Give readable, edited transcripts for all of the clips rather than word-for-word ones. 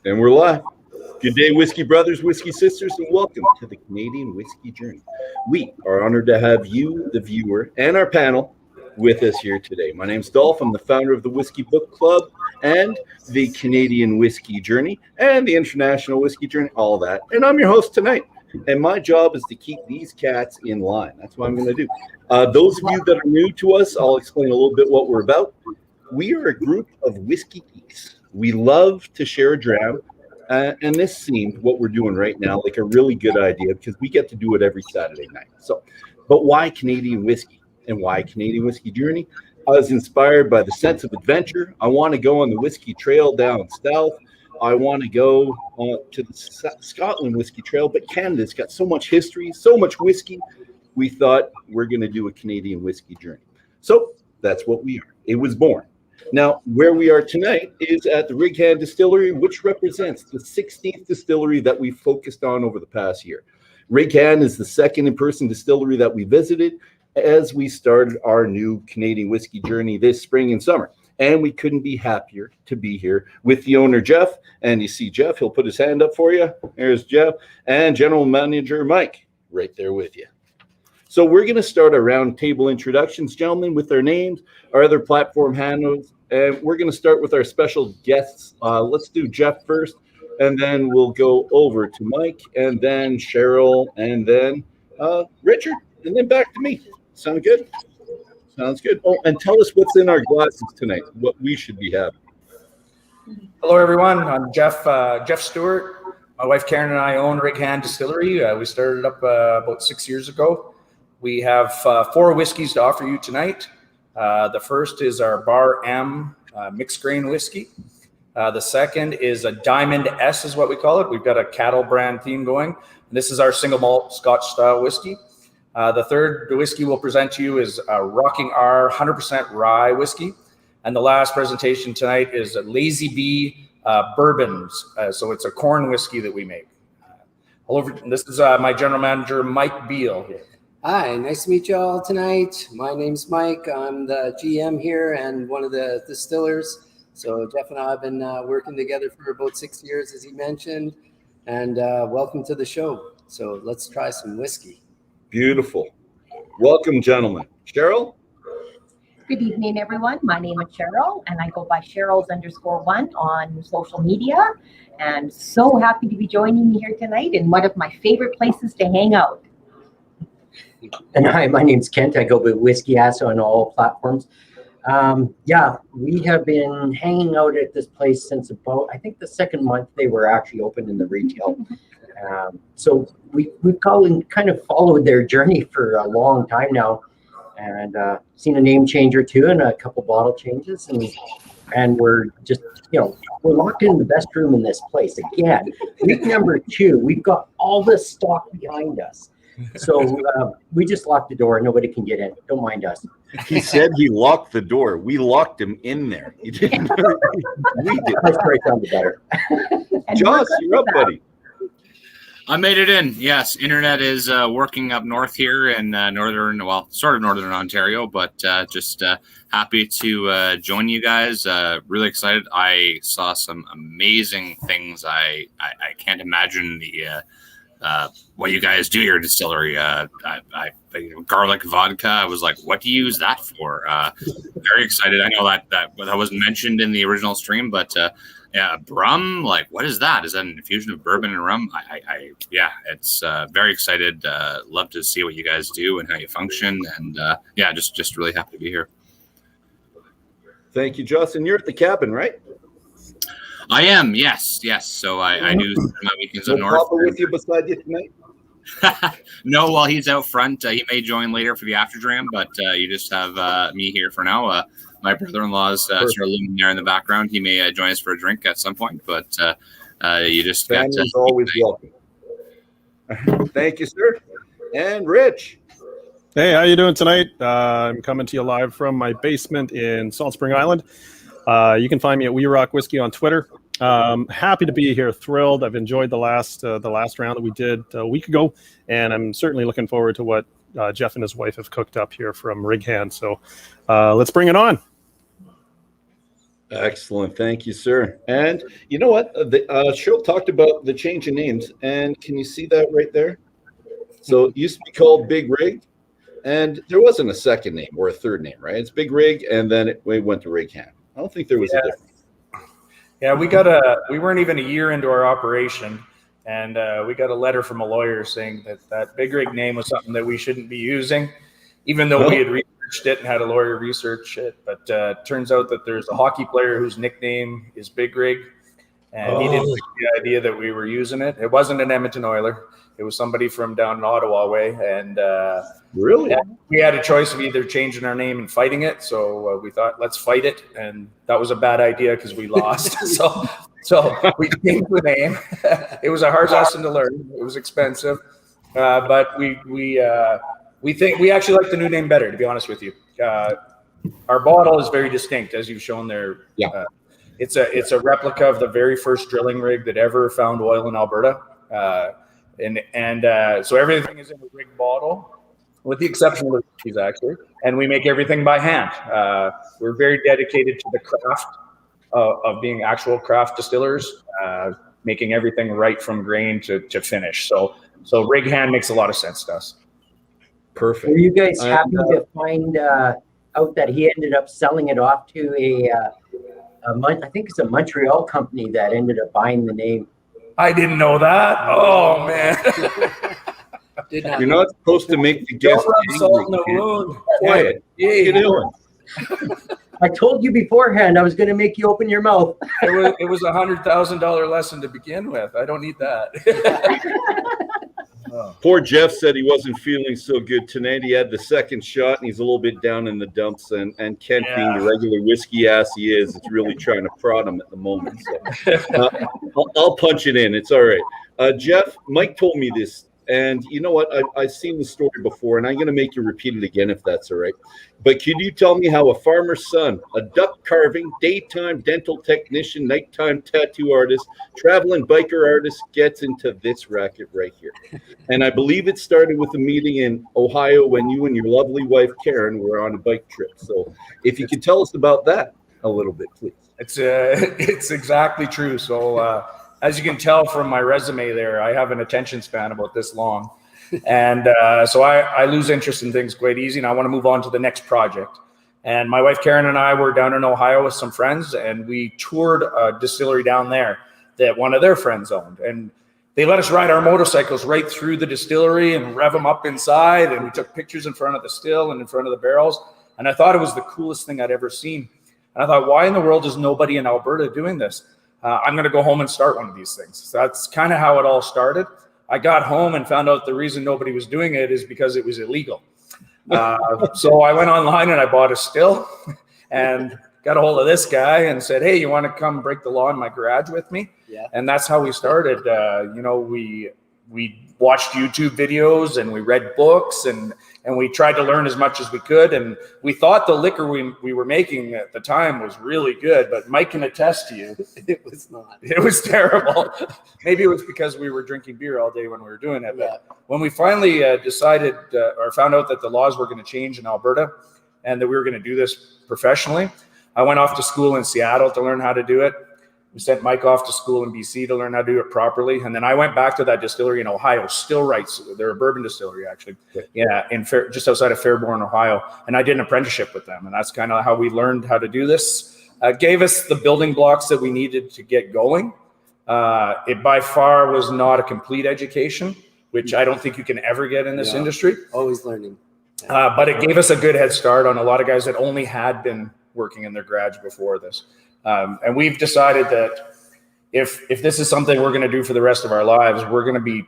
And we're live. Good day, Whiskey Brothers, Whiskey Sisters, and welcome to the Canadian Whisky Journey. We are honored to have you, the viewer, and our panel with us here today. My name's Dolph. I'm the founder of the Whiskey Book Club and the Canadian Whisky Journey and the International Whisky Journey, all that. And I'm your host tonight. And my job is to keep these cats in line. That's what I'm going to do. Those of you that are new to us, I'll explain a little bit what we're about. We are a group of whiskey geeks. We love to share a dram, and this seemed what we're doing right now like a really good idea because we get to do it every Saturday night. So, but why Canadian whiskey and why Canadian Whisky Journey? I was inspired by the sense of adventure. I want to go on the whiskey trail down south. I want to go to the Scotland Whiskey Trail, but Canada's got so much history, so much whiskey. We thought we're going to do a Canadian Whisky Journey. So that's what we are. It was born. Now, where we are tonight is at the Hand Distillery, which represents the 16th distillery that we focused on over the past year. Hand is the second in-person distillery that we visited as we started our new Canadian Whisky Journey this spring and summer. And we couldn't be happier to be here with the owner, Jeff. And you see Jeff, he'll put his hand up for you. There's Jeff. And General Manager Mike right there with you. So we're going to start our round table introductions, gentlemen, with our names, our other platform handles, and we're going to start with our special guests. Let's do Jeff first, and then we'll go over to Mike, and then Cheryl, and then Richard, and then back to me. Sound good? Sounds good. Oh, and tell us what's in our glasses tonight, what we should be having. Hello, everyone. I'm Jeff Stewart. My wife Karen and I own Hand Distillery. We started up about 6 years ago. We have 4 whiskeys to offer you tonight. The first is our Bar M mixed grain whiskey. The second is a Diamond S is what we call it. We've got a cattle brand theme going. And this is our single malt Scotch style whiskey. The third whiskey we'll present to you is a Rocking R 100% rye whiskey. And the last presentation tonight is a Lazy Bee bourbons. So it's a corn whiskey that we make. This is my general manager, Mike Beal. Hi, nice to meet you all tonight. My name's Mike. I'm the GM here and one of the distillers. So Jeff and I have been working together for about 6 years, as he mentioned. And welcome to the show. So let's try some whiskey. Beautiful. Welcome, gentlemen. Cheryl? Good evening, everyone. My name is Cheryl, and I go by Cheryls_1 on social media. And so happy to be joining you here tonight in one of my favorite places to hang out. And hi, my name's Kent. I go by Whiskey Ass on all platforms. We have been hanging out at this place since about, I think, the second month they were actually open in the retail. So we've kind of followed their journey for a long time now, and seen a name change or two and a couple bottle changes, and we're just, we're locked in the best room in this place again. Week number 2, we've got all this stock behind us. So we just locked the door. Nobody can get in. Don't mind us. He said he locked the door. We locked him in there. He didn't. We did. That's right, sounded better. Josh, you're up, buddy. I made it in. Yes, internet is working up north here in sort of northern Ontario, but just happy to join you guys. Really excited. I saw some amazing things. I can't imagine what you guys do your distillery. Garlic vodka. I was like, what do you use that for? Very excited. I know that wasn't mentioned in the original stream, but rum, like, what is that? Is that an infusion of bourbon and rum? It's very excited. Love to see what you guys do and how you function. And just really happy to be here. Thank you, Justin. You're at the cabin, right? I am, yes. So I do my weekends up north. Papa with you beside you tonight? No, well, he's out front. He may join later for the after dram, but you just have me here for now. My brother-in-law is sort of living there in the background. He may join us for a drink at some point, but you just got to always welcome. Thank you, sir. And Rich. Hey, how you doing tonight? I'm coming to you live from my basement in Salt Spring Island. You can find me at We Rock Whiskey on Twitter. Happy to be here. Thrilled. I've enjoyed the last round that we did a week ago, and I'm certainly looking forward to what Jeff and his wife have cooked up here from Hand. So let's bring it on. Excellent. Thank you, sir. And you know what? The show talked about the change in names. And can you see that right there? So it used to be called Big Rig. And there wasn't a second name or a third name, right? It's Big Rig, and then we went to Rig Hand. I don't think there was a difference. Yeah, we weren't even a year into our operation, and we got a letter from a lawyer saying that Big Rig name was something that we shouldn't be using, even though we had researched it and had a lawyer research it. But it turns out that there's a hockey player whose nickname is Big Rig, and he didn't like the idea that we were using it. It wasn't an Edmonton Oiler. It was somebody from down in Ottawa way, and really, we had a choice of either changing our name and fighting it. So we thought, let's fight it, and that was a bad idea because we lost. so we changed the name. It was a hard lesson to learn. It was expensive, but we think we actually like the new name better. To be honest with you, our bottle is very distinct, as you've shown there. Yeah, it's a replica of the very first drilling rig that ever found oil in Alberta. So everything is in a rig bottle, with the exception of the whiskeys, actually. And we make everything by hand. We're very dedicated to the craft of being actual craft distillers, making everything right from grain to finish. So rig hand makes a lot of sense to us. Perfect. Were you guys happy to find out that he ended up selling it off to I think it's a Montreal company that ended up buying the name? I didn't know that. Oh man! You're not supposed to make the guest salt in the wound. Quiet. I told you beforehand I was going to make you open your mouth. It was $100,000 lesson to begin with. I don't need that. Poor Jeff said he wasn't feeling so good tonight. He had the second shot, and he's a little bit down in the dumps. And Kent, being the regular whiskey ass he is, really trying to prod him at the moment. So I'll punch it in. It's all right. Jeff, Mike told me this, and you know what? I've seen the story before, and I'm going to make you repeat it again if that's all right. But could you tell me how a farmer's son, a duck carving, daytime dental technician, nighttime tattoo artist, traveling biker artist gets into this racket right here? And I believe it started with a meeting in Ohio when you and your lovely wife, Karen, were on a bike trip. So if you could tell us about that a little bit, please. It's exactly true. So as you can tell from my resume there, I have an attention span about this long. And so I lose interest in things quite easy, and I want to move on to the next project. And my wife, Karen, and I were down in Ohio with some friends, and we toured a distillery down there that one of their friends owned. And they let us ride our motorcycles right through the distillery and rev them up inside. And we took pictures in front of the still and in front of the barrels. And I thought it was the coolest thing I'd ever seen. And I thought, why in the world is nobody in Alberta doing this? I'm going to go home and start one of these things. So that's kind of how it all started. I got home and found out the reason nobody was doing it is because it was illegal. So I went online and I bought a still and got a hold of this guy and said, hey, you want to come break the law in my garage with me? Yeah. And that's how we started. We watched YouTube videos and we read books and we tried to learn as much as we could. And we thought the liquor we were making at the time was really good, but Mike can attest to you. It was not. It was terrible. Maybe it was because we were drinking beer all day when we were doing it. But when we finally decided or found out that the laws were going to change in Alberta and that we were going to do this professionally, I went off to school in Seattle to learn how to do it. We sent Mike off to school in BC to learn how to do it properly. And then I went back to that distillery in Ohio, Stillrights. They're a bourbon distillery, actually. Yeah, just outside of Fairborn, Ohio. And I did an apprenticeship with them. And that's kind of how we learned how to do this. Gave us the building blocks that we needed to get going. It by far was not a complete education, which I don't think you can ever get in this industry. Always learning. But it gave us a good head start on a lot of guys that only had been working in their garage before this. And we've decided that if this is something we're going to do for the rest of our lives, we're going to be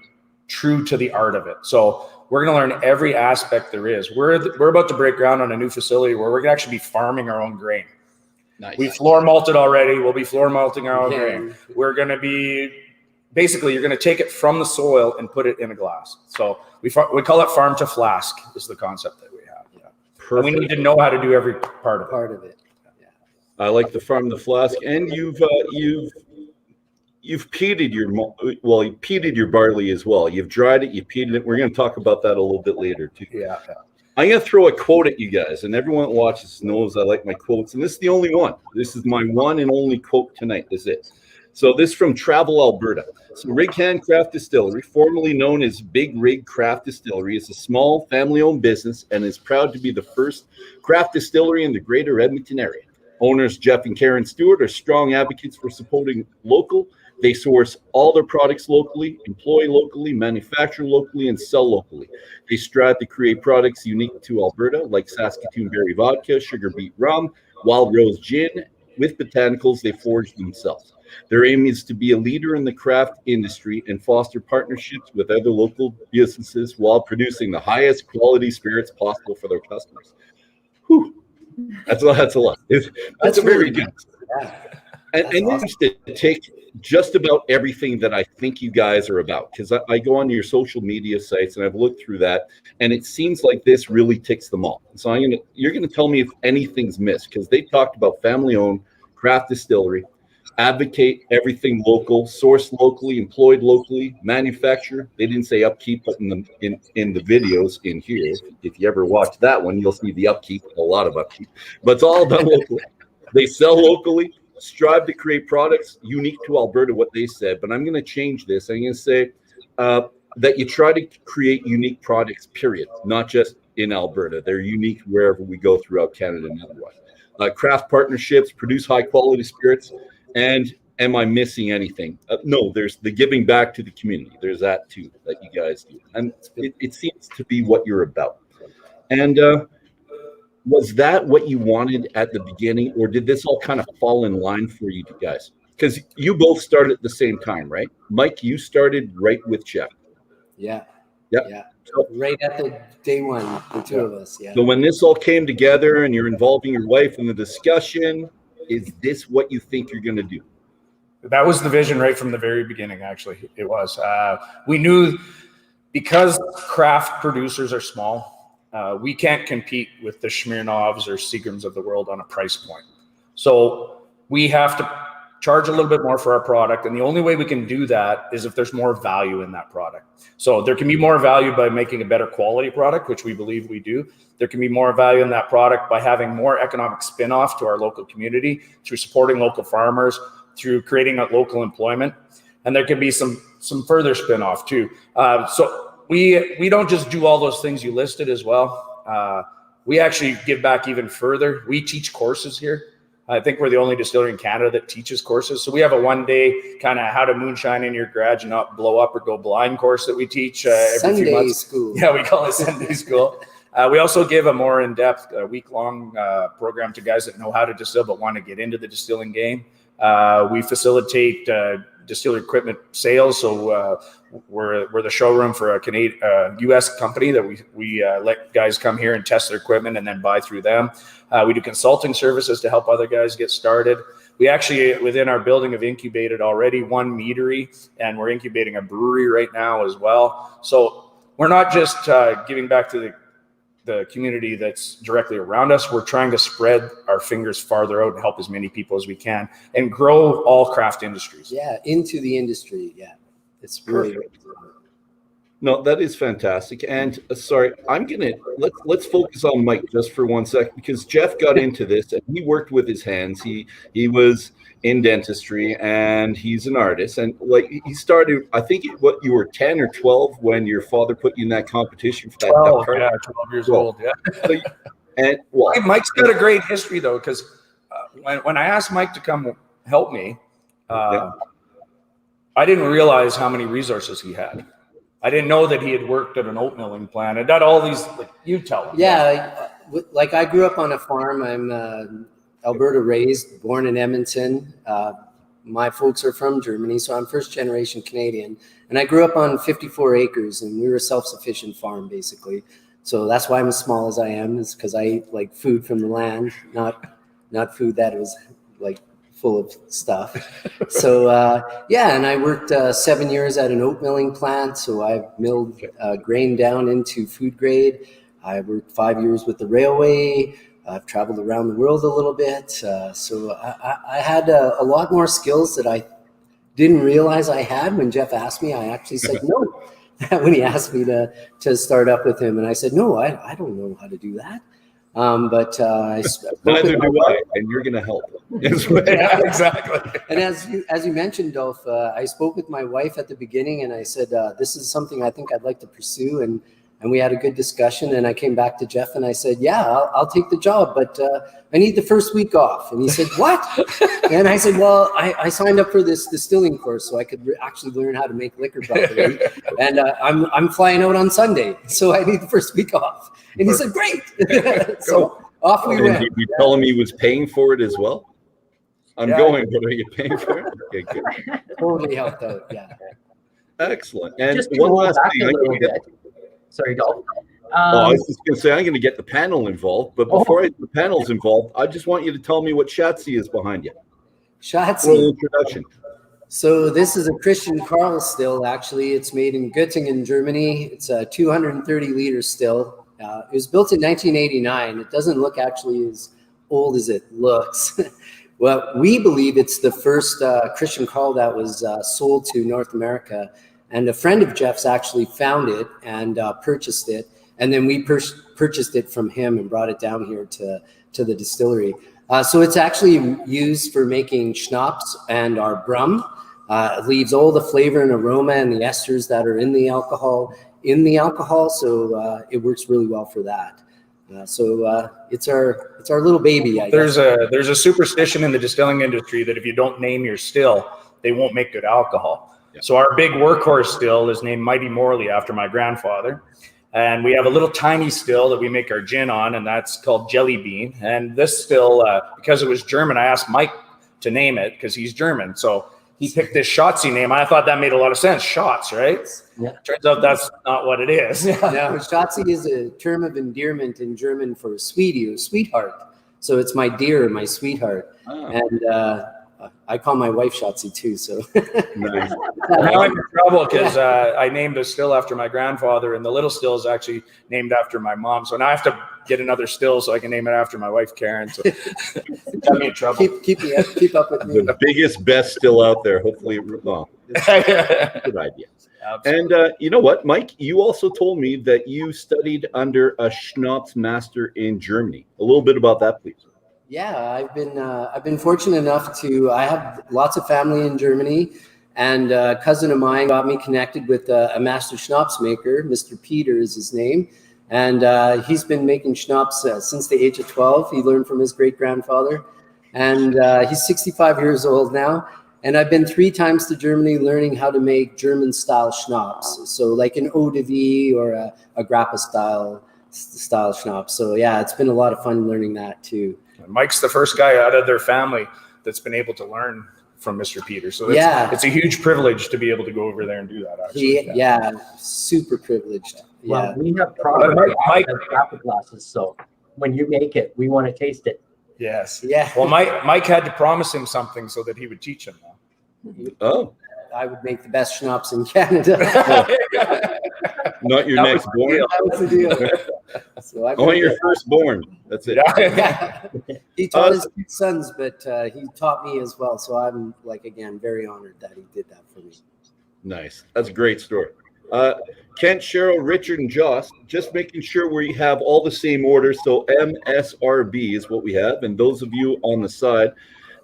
true to the art of it. So we're going to learn every aspect there is. We're about to break ground on a new facility where we're going to actually be farming our own grain. Nice. We floor malted already. We'll be floor malting our own grain. We're going to be basically, you're going to take it from the soil and put it in a glass. So we call it farm to flask is the concept that we have. Yeah. And we need to know how to do every part of it. I like the farm the flask, and you've peated your barley as well. You've dried it, you peated it. We're going to talk about that a little bit later too. Yeah. I'm going to throw a quote at you guys, and everyone that watches knows I like my quotes, and this is the only one. This is my one and only quote tonight. This is it. So this is from Travel, Alberta. So Rig Hand Craft Distillery, formerly known as Big Rig Craft Distillery, is a small family-owned business and is proud to be the first craft distillery in the greater Edmonton area. Owners Jeff and Karen Stewart are strong advocates for supporting local. They source all their products locally, employ locally, manufacture locally, and sell locally. They strive to create products unique to Alberta, like Saskatoon Berry Vodka, Sugar Beet Rum, Wild Rose Gin, with botanicals they forge themselves. Their aim is to be a leader in the craft industry and foster partnerships with other local businesses while producing the highest quality spirits possible for their customers. Whew. That's a lot. That's a very good. Yeah. And awesome. To take just about everything that I think you guys are about, because I go on your social media sites and I've looked through that, and it seems like this really ticks them all. So you're gonna tell me if anything's missed, because they talked about family-owned craft distillery, advocate everything local, source locally, employed locally, manufacture. They didn't say upkeep, but in the videos in here, if you ever watch that one, you'll see the upkeep, a lot of upkeep, but it's all done locally. They sell locally, strive to create products unique to Alberta, what they said, but I'm going to change this. I'm going to say that you try to create unique products, period, not just in Alberta. They're unique wherever we go throughout Canada and otherwise. Craft partnerships, produce high quality spirits, and am I missing anything? No, there's the giving back to the community. There's that too, that you guys do. And it seems to be what you're about. And was that what you wanted at the beginning, or did this all kind of fall in line for you guys? Because you both started at the same time, right? Mike, you started right with Jeff. Yeah. Yep. Yeah. Right at the day one, the two of us. Yeah. So when this all came together and you're involving your wife in the discussion, is this what you think you're going to do? That was the vision right from the very beginning, actually. It was. We knew because craft producers are small, we can't compete with the Smirnovs or Seagrams of the world on a price point. So we have to charge a little bit more for our product. And the only way we can do that is if there's more value in that product. So there can be more value by making a better quality product, which we believe we do. There can be more value in that product by having more economic spin-off to our local community, through supporting local farmers, through creating a local employment. And there can be some further spin-off too. So we don't just do all those things you listed as well. We actually give back even further. We teach courses here. I think we're the only distillery in Canada that teaches courses. So we have a one-day kind of how to moonshine in your garage and not blow up or go blind course that we teach every few months. School. Yeah, we call it Sunday school. We also give a more in-depth, week-long program to guys that know how to distill but want to get into the distilling game. We facilitate distillery equipment sales. So we're the showroom for a Canadian, U.S. company that we let guys come here and test their equipment and then buy through them. We do consulting services to help other guys get started. We actually, within our building, have incubated already one meadery, and we're incubating a brewery right now as well. So we're not just giving back to the community that's directly around us. We're trying to spread our fingers farther out and help as many people as we can and grow all craft industries. Yeah, into the industry. Yeah, it's really perfect. No, that is fantastic. And sorry, let's focus on Mike just for 1 second, because Jeff got into this and he worked with his hands. He was in dentistry and he's an artist. And like he started, I think what you were 10 or 12 when your father put you in that competition for that 12, yeah, 12 years old. Yeah. So, and well, Mike's got a great history though, because when I asked Mike to come help me, I didn't realize how many resources he had. I didn't know that he had worked at an oat milling plant and done all these, like, you tell him. Yeah, like I grew up on a farm. I'm Alberta raised, born in Edmonton. My folks are from Germany, so I'm first generation Canadian. And I grew up on 54 acres, and we were a self-sufficient farm, basically. So that's why I'm as small as I am, is because I eat like food from the land, not food that was like full of stuff. So and I worked 7 years at an oat milling plant. So I've milled grain down into food grade. I worked 5 years with the railway. I've traveled around the world a little bit. So I had a lot more skills that I didn't realize I had. When Jeff asked me, I actually said no. when he asked me to start up with him. And I said, no, I don't know how to do that. But I spoke Neither with my do wife. I, and you're going to help. Yeah, exactly. And as you mentioned, Dolph, I spoke with my wife at the beginning, and I said, this is something I think I'd like to pursue. And we had a good discussion, and I came back to Jeff and I said, yeah, I'll take the job, but I need the first week off. And he said, what? And I said, well, I signed up for this distilling course so I could actually learn how to make liquor properly. And I'm flying out on Sunday, so I need the first week off. And he said, great. So off we And went. did you tell him he was paying for it as well? I'm Yeah. going, but are you paying for it? Okay, good. Totally helped out, yeah. Excellent. And Just to one roll last back thing. a I'm little going to get, bit. Sorry, Dolph. I was just going to say, I'm going to get the panel involved. But before the panel's involved, I just want you to tell me what Schatzi is behind you. For an Schatzi. introduction. So this is a Christian Karl still, actually. It's made in Göttingen, Germany. It's a 230-liter still. It was built in 1989. It doesn't look actually as old as it looks. Well, we believe it's the first Christian Karl that was sold to North America. And a friend of Jeff's actually found it and purchased it. And then we purchased it from him and brought it down here to the distillery. So it's actually used for making schnapps and our rum. It leaves all the flavor and aroma and the esters that are in the alcohol. So it works really well for that. So it's our little baby, I guess. There's a superstition in the distilling industry that if you don't name your still, they won't make good alcohol. Yeah. So our big workhorse still is named Mighty Morley after my grandfather. And we have a little tiny still that we make our gin on, and that's called Jelly Bean. And this still, because it was German, I asked Mike to name it because he's German. So he picked this Schatzi name. I thought that made a lot of sense. Schatz, right? Yeah. Turns out that's not what it is. No, Schatzi is a term of endearment in German for sweetie or sweetheart. So it's my dear, my sweetheart. Oh. And I call my wife Schatzi too. So Nice. Now I'm in trouble because I named a still after my grandfather, and the little still is actually named after my mom. So now I have to get another still so I can name it after my wife, Karen. So got me in trouble. keep up with me. The biggest, best still out there. Hopefully, well, it's a good idea. Absolutely. And you know what, Mike? You also told me that you studied under a Schnapps master in Germany. A little bit about that, please. Yeah, I've been fortunate enough to. I have lots of family in Germany, and a cousin of mine got me connected with a master schnapps maker. Mr. Peter is his name, and he's been making schnapps since the age of 12. He learned from his great grandfather, and he's 65 years old now. And I've been 3 times to Germany learning how to make German style schnapps. So like an eau de vie or a grappa style schnapps. So yeah, it's been a lot of fun learning that too. Mike's the first guy out of their family that's been able to learn from Mr. Peter. So it's a huge privilege to be able to go over there and do that. Actually, yeah, super privileged. Well, Yeah, we have product Mike- graphic glasses, so when you make it, we want to taste it. Yes. yeah. Well, Mike had to promise him something so that he would teach him. Oh, I would make the best schnapps in Canada. not your That next was born. That was the deal. So I want your firstborn. That's it. Yeah. he taught his 2 sons, but he taught me as well. So I'm again very honored that he did that for me. Nice. That's a great story. Kent, Cheryl, Richard, and Joss, just making sure we have all the same order. So MSRB is what we have. And those of you on the side,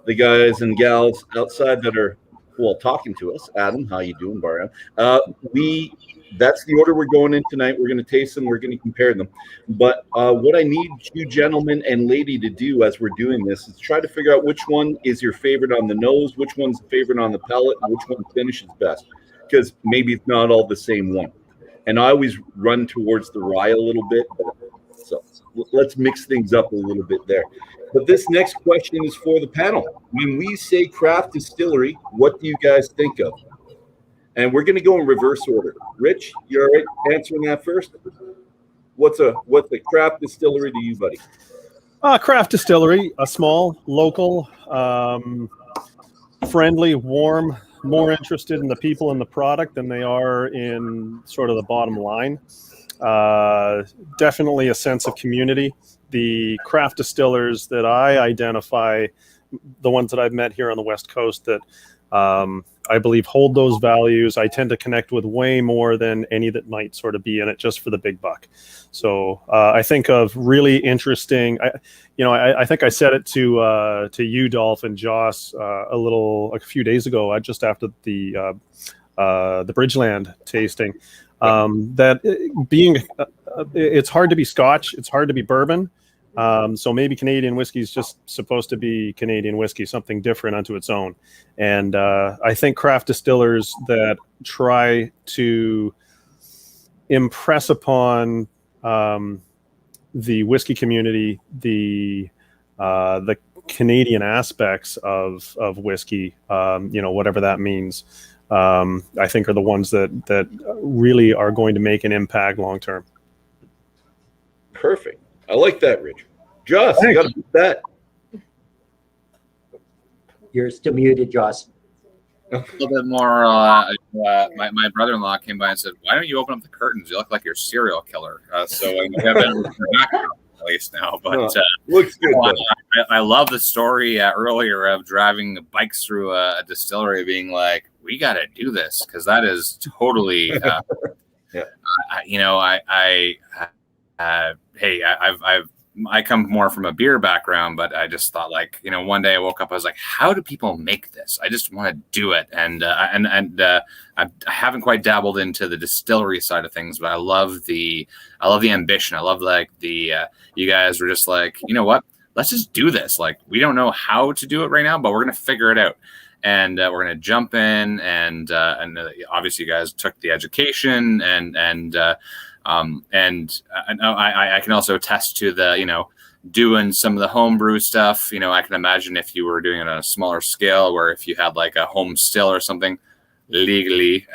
the guys and gals outside that are, well, talking to us. Adam, how you doing, Baran? That's the order we're going in tonight. We're going to taste them. We're going to compare them. But what I need you gentlemen and lady to do as we're doing this is try to figure out which one is your favorite on the nose, which one's the favorite on the palate, and which one finishes best. Because maybe it's not all the same one. And I always run towards the rye a little bit. So let's mix things up a little bit there. But this next question is for the panel. When we say craft distillery, what do you guys think of? And we're going to go in reverse order. Rich, you all right answering that first? What's a craft distillery to you, buddy? Craft distillery, a small, local, friendly, warm, more interested in the people and the product than they are in sort of the bottom line. Definitely a sense of community. The craft distillers that I identify, the ones that I've met here on the West Coast that I believe hold those values. I tend to connect with way more than any that might sort of be in it just for the big buck. So I think of really interesting. I think I said it to you, Dolph, and Joss a few days ago, just after the Bridgeland tasting. It's hard to be Scotch, it's hard to be bourbon. So maybe Canadian whiskey is just supposed to be Canadian whiskey, something different unto its own. And I think craft distillers that try to impress upon the whiskey community the Canadian aspects of whiskey, whatever that means, I think are the ones that really are going to make an impact long term. Perfect. I like that, Richard. Joss, you got to beat that. You're still muted, Joss. A little bit more. My brother-in-law came by and said, "Why don't you open up the curtains? You look like you're a serial killer." So we have been at least now. But looks good. I love the story earlier of driving the bikes through a distillery, being like, "We got to do this," because that is totally. I come more from a beer background, but I just thought, one day I woke up, I was like, how do people make this? I just want to do it. And I haven't quite dabbled into the distillery side of things, but I love the ambition. I love you guys were just like, you know what, let's just do this. Like, we don't know how to do it right now, but we're going to figure it out. And we're going to jump in and obviously you guys took the education and I can also attest to the, doing some of the homebrew stuff. I can imagine if you were doing it on a smaller scale, where if you had like a home still or something, illegally,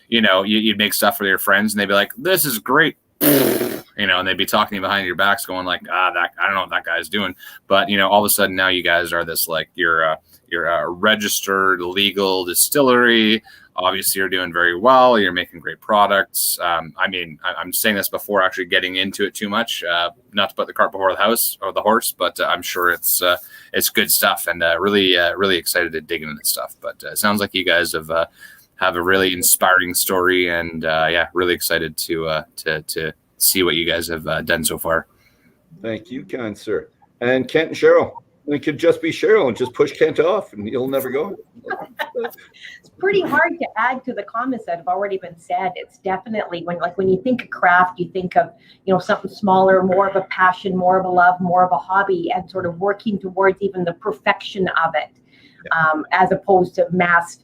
you'd make stuff for your friends and they'd be like, this is great. And they'd be talking behind your backs going like, I don't know what that guy's doing. But, all of a sudden now you guys are this, like, you're a registered legal distillery. Obviously you're doing very well. You're making great products. I'm saying this before actually getting into it too much, not to put the cart before the house or the horse, but I'm sure it's good stuff and really excited to dig into this stuff. But it sounds like you guys have a really inspiring story and really excited to see what you guys have done so far. Thank you, kind sir. And Kent and Cheryl. It could just be Cheryl and just push Kent off and he'll never go. It's pretty hard to add to the comments that have already been said. It's definitely when you think of craft, you think of, something smaller, more of a passion, more of a love, more of a hobby, and sort of working towards even the perfection of it, as opposed to mass,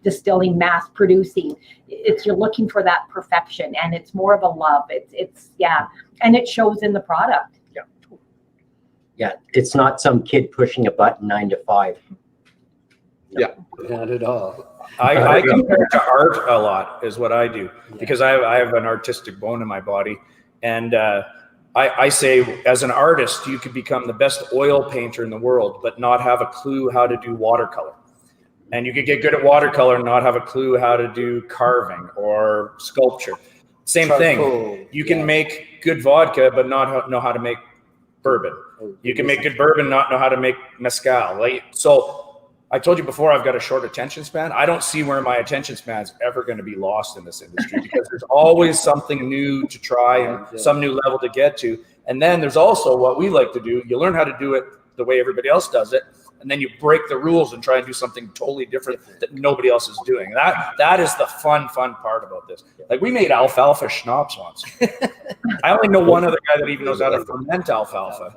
distilling, mass producing. You're looking for that perfection, and it's more of a love. And it shows in the product. Yeah, it's not some kid pushing a button 9 to 5. Yeah, not at all. I compare it to art a lot, is what I do, because I have an artistic bone in my body, and I say, as an artist, you could become the best oil painter in the world, but not have a clue how to do watercolor. And you could get good at watercolor and not have a clue how to do carving or sculpture. Same thing. You can make good vodka, but not know how to make bourbon. You can make good bourbon, not know how to make mezcal. So I told you before, I've got a short attention span. I don't see where my attention span is ever going to be lost in this industry, because there's always something new to try and some new level to get to. And then there's also what we like to do. You learn how to do it the way everybody else does it, and then you break the rules and try and do something totally different that nobody else is doing. That is the fun part about this. Like, we made alfalfa schnapps once. I only know one other guy that even knows how to ferment alfalfa.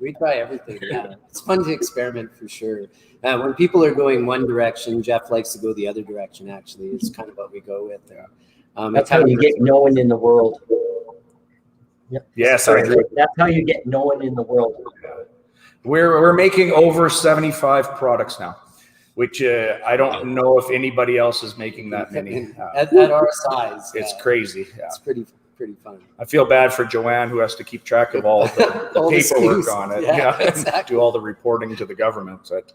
We try everything. Yeah. It's fun to experiment for sure. When people are going one direction, Jeff likes to go the other direction. Actually, it's kind of what we go with there. That's how you get known in the world. Yep. Yes, I agree. That's how you get known in the world. We're making over 75 products now, which I don't know if anybody else is making that many. At our size, it's crazy. Yeah. It's pretty fun. I feel bad for Joanne, who has to keep track of all the all paperwork on it. Exactly. Do all the reporting to the government. It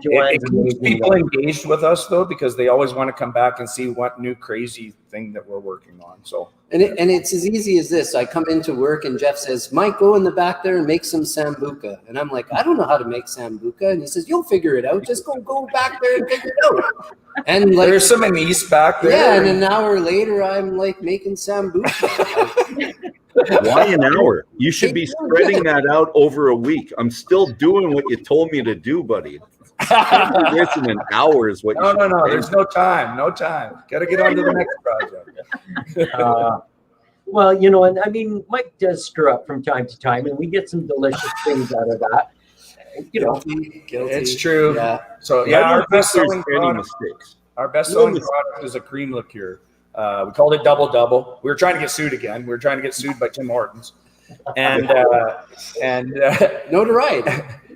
keeps people engaged with us, though, because they always want to come back and see what new crazy thing that we're working on. So, and it's as easy as this. I come into work and Jeff says, Mike, go in the back there and make some sambuca. And I'm like, I don't know how to make sambuca. And he says, you'll figure it out. Just go back there and figure it out. And like, there's some anise back there. Yeah, and an hour later, I'm like making sambuca. Why an hour? You should be spreading that out over a week. I'm still doing what you told me to do, buddy. This in an hour is what. No. There's no time. Got to get on to the next project. Well, you know, and I mean, Mike does stir up from time to time, and we get some delicious things out of that. You know, Guilty. It's true. Yeah. So I our don't think best there's selling any product. mistakes. Our best-selling product is a cream liqueur. We called it Double Double. We were trying to get sued again. We were trying to get sued by Tim Hortons. And Notoriety.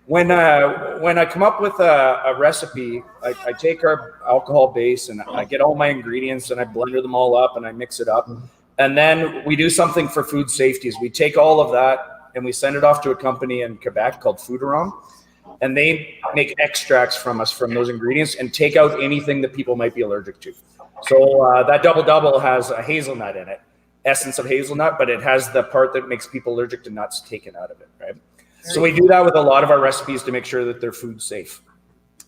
when I come up with a recipe, I take our alcohol base and I get all my ingredients and I blend them all up and I mix it up. And then we do something for food safety. We take all of that and we send it off to a company in Quebec called Foodarom. And they make extracts from us from those ingredients and take out anything that people might be allergic to. So that Double Double has a hazelnut in it, essence of hazelnut, but it has the part that makes people allergic to nuts taken out of it, right? So we do that with a lot of our recipes to make sure that they're food safe.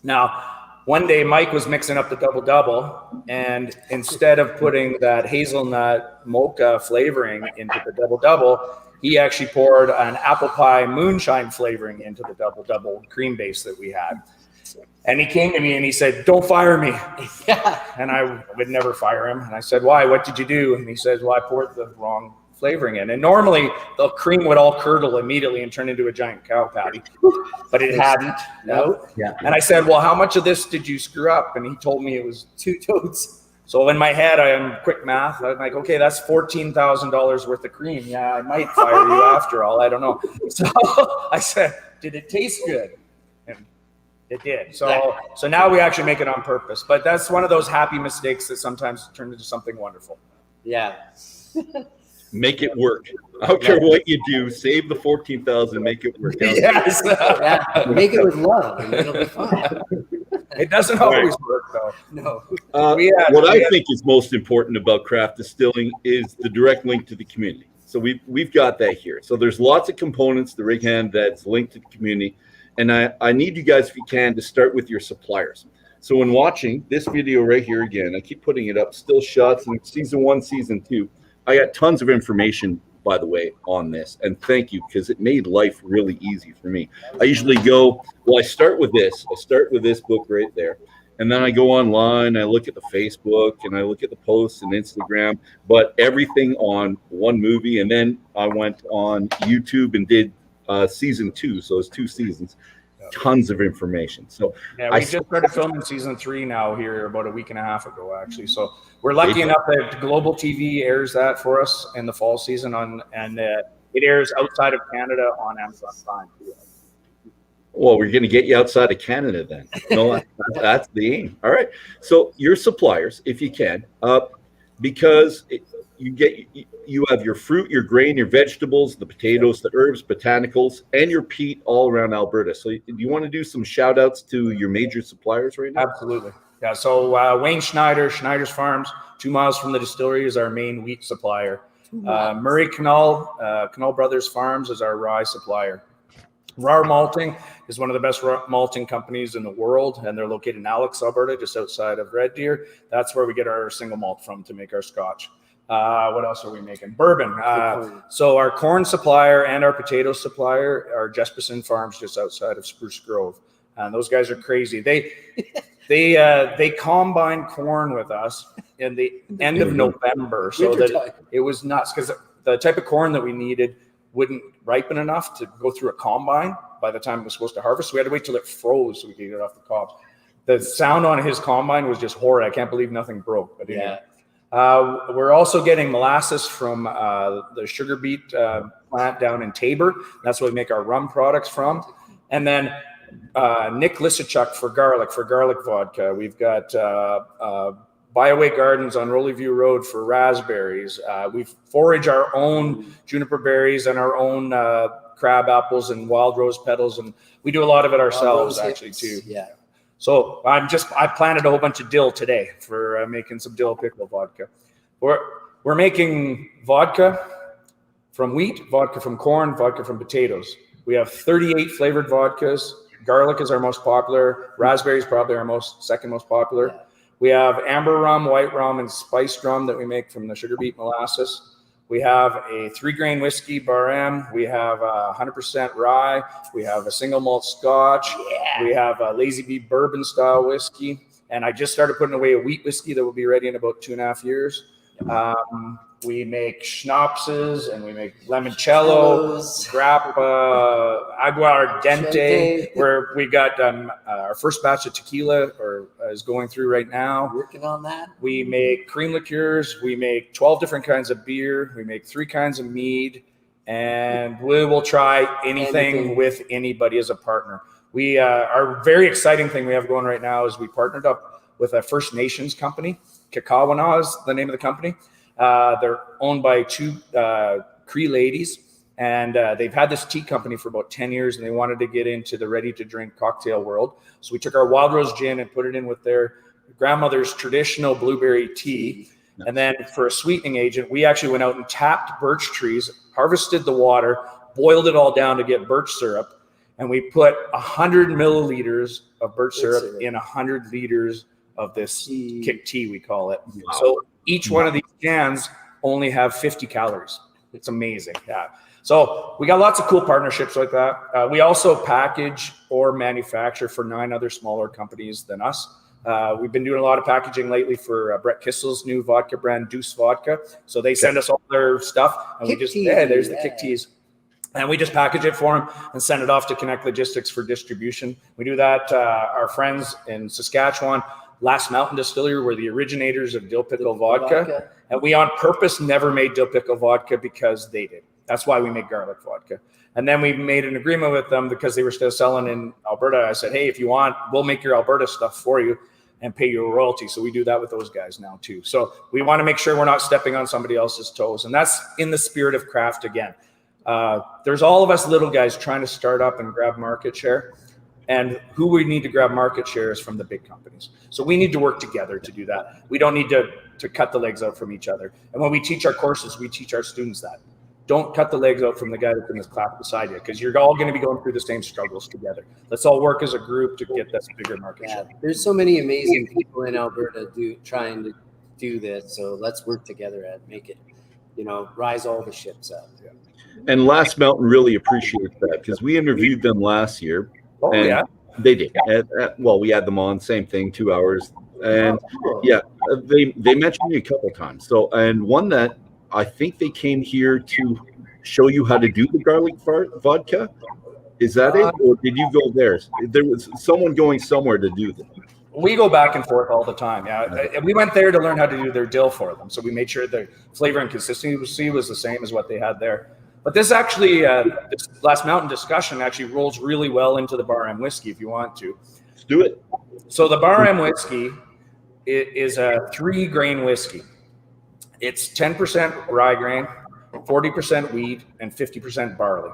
Now, one day Mike was mixing up the Double Double, and instead of putting that hazelnut mocha flavoring into the Double Double, he actually poured an apple pie moonshine flavoring into the Double Double cream base that we had. And he came to me and he said, "Don't fire me." Yeah. And I would never fire him. And I said, "Why? What did you do?" And he says, "Well, I poured the wrong flavoring in." And normally the cream would all curdle immediately and turn into a giant cow patty, but it hadn't. No. yeah. And I said, "Well, how much of this did you screw up?" And he told me it was 2 totes. So in my head, I am quick math. I'm like, okay, that's $14,000 worth of cream. Yeah, I might fire you after all. I don't know. So I said, "Did it taste good?" And it did. So now we actually make it on purpose. But that's one of those happy mistakes that sometimes turn into something wonderful. Yeah. Make it work. I don't care what you do. Save the 14,000. Make it work. Yes. Yeah. Make it with love and it'll be fine. It doesn't always work, though. No. What I think is most important about craft distilling is the direct link to the community. So we've got that here. So there's lots of components, the rig hand, that's linked to the community. And I need you guys, if you can, to start with your suppliers. So when watching this video right here again, I keep putting it up, still shots in season 1, season 2. I got tons of information, by the way, on this. And thank you, because it made life really easy for me. I usually go, I start with this. I start with this book right there. And then I go online, I look at the Facebook, and I look at the posts and Instagram, but everything on one movie. And then I went on YouTube and did season 2. So it's 2 seasons. Tons of information. So yeah, we just started filming season 3 now here about a week and a half ago, actually. So we're lucky enough that Global TV airs that for us in the fall season and it airs outside of Canada on Amazon Prime. Well, we're going to get you outside of Canada then. No, that's the aim. All right. So your suppliers, if you can, because you have your fruit, your grain, your vegetables, the potatoes, the herbs, botanicals, and your peat all around Alberta. So do you want to do some shout outs to your major suppliers right now? Absolutely. Yeah. So Wayne Schneider's Farms, 2 miles from the distillery, is our main wheat supplier. Murray Canal Brothers Farms is our rye supplier. Rar Malting is one of the best malting companies in the world, and they're located in Alex, Alberta, just outside of Red Deer. That's where we get our single malt from to make our scotch. What else are we making? Bourbon. So our corn supplier and our potato supplier are Jesperson Farms, just outside of Spruce Grove. And those guys are crazy. They combine corn with us in the end of November, so that it was nuts because the type of corn that we needed wouldn't ripen enough to go through a combine by the time it was supposed to harvest. So we had to wait till it froze so we could get it off the cobs. The sound on his combine was just horrid. I can't believe nothing broke. But anyway. We're also getting molasses from the sugar beet plant down in Tabor. That's where we make our rum products from. And then Nick Lisichuk for garlic vodka. We've got Bioway Gardens on Roley View Road for raspberries. We forage our own juniper berries and our own crab apples and wild rose petals, and we do a lot of it ourselves actually too. Yeah. So I planted a whole bunch of dill today for making some dill pickle vodka. We're making vodka from wheat, vodka from corn, vodka from potatoes. We have 38 flavored vodkas. Garlic is our most popular. Raspberry is probably our second most popular. Yeah. We have amber rum, white rum, and spiced rum that we make from the sugar beet molasses. We have a 3-grain whiskey, Bar M. We have 100% rye. We have a single malt scotch. Yeah. We have a Lazy Bee bourbon style whiskey. And I just started putting away a wheat whiskey that will be ready in about 2.5 years. We make schnapses and we make limoncello, grappa, aguardiente, where we got our first batch of tequila is going through right now. Working on that. We make cream liqueurs. We make 12 different kinds of beer. We make 3 kinds of mead, and we will try anything with anybody as a partner. Our very exciting thing we have going right now is we partnered up with a First Nations company. Kakawana is the name of the company. They're owned by 2 Cree ladies, and they've had this tea company for about 10 years, and they wanted to get into the ready-to-drink cocktail world. So we took our Wild Rose Gin and put it in with their grandmother's traditional blueberry tea. And then for a sweetening agent, we actually went out and tapped birch trees, harvested the water, boiled it all down to get birch syrup, and we put 100 milliliters of birch syrup in 100 liters of this kick tea, we call it. Wow. So each one of these cans only have 50 calories. It's amazing. Yeah. So we got lots of cool partnerships like that. We also package or manufacture for 9 other smaller companies than us. We've been doing a lot of packaging lately for Brett Kissel's new vodka brand, Deuce Vodka. So they send us all their stuff, and there's the kick teas. And we just package it for them and send it off to Connect Logistics for distribution. We do that. Our friends in Saskatchewan, Last Mountain Distillery, were the originators of dill pickle vodka. And we on purpose never made dill pickle vodka because they did. That's why we make garlic vodka. And then we made an agreement with them because they were still selling in Alberta. I said, hey, if you want, we'll make your Alberta stuff for you and pay you a royalty. So we do that with those guys now too. So we want to make sure we're not stepping on somebody else's toes. And that's in the spirit of craft again. There's all of us little guys trying to start up and grab market share. And who we need to grab market share is from the big companies. So we need to work together to do that. We don't need to cut the legs out from each other. And when we teach our courses, we teach our students that. Don't cut the legs out from the guy that's in this class beside you, because you're all going to be going through the same struggles together. Let's all work as a group to get that bigger market share. There's so many amazing people in Alberta trying to do this. So let's work together and make it, rise all the ships up. Yeah. And Last Mountain really appreciates that, because we interviewed them last year. Oh, and yeah. They did. Well, we had them on, same thing, 2 hours. And yeah, they mentioned you a couple times. So, and one that I think they came here to show you how to do the garlic vodka. Is that it? Or did you go there? There was someone going somewhere to do that. We go back and forth all the time. Yeah. We went there to learn how to do their dill for them. So we made sure the flavor and consistency was the same as what they had there. But this actually, this Last Mountain discussion actually rolls really well into the Bar M whiskey if you want to. Let's do it. So the Bar M whiskey is a 3-grain whiskey. It's 10% rye grain, 40% wheat, and 50% barley.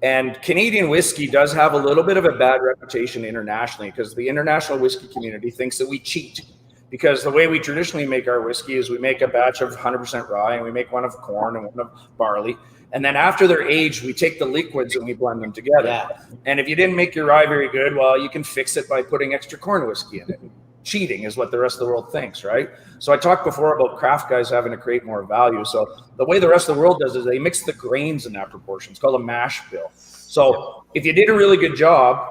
And Canadian whiskey does have a little bit of a bad reputation internationally, because the international whiskey community thinks that we cheat. Because the way we traditionally make our whiskey is we make a batch of 100% rye, and we make one of corn and one of barley. And then after they're aged, we take the liquids and we blend them together. Yeah. And if you didn't make your rye very good, well, you can fix it by putting extra corn whiskey in it. Cheating is what the rest of the world thinks, right? So I talked before about craft guys having to create more value. So the way the rest of the world does is they mix the grains in that proportion. It's called a mash bill. So if you did a really good job,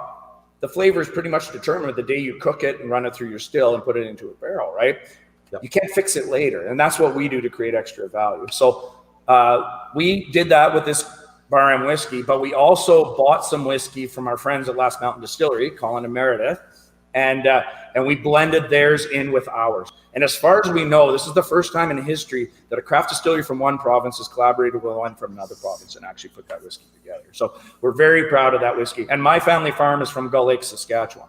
the flavor is pretty much determined the day you cook it and run it through your still and put it into a barrel, right? Yep. You can't fix it later. And that's what we do to create extra value. So we did that with this Bar M whiskey, but we also bought some whiskey from our friends at Last Mountain Distillery, Colin and Meredith, and we blended theirs in with ours. And as far as we know, this is the first time in history that a craft distillery from one province has collaborated with one from another province and actually put that whiskey together. So we're very proud of that whiskey. And my family farm is from Gull Lake, Saskatchewan.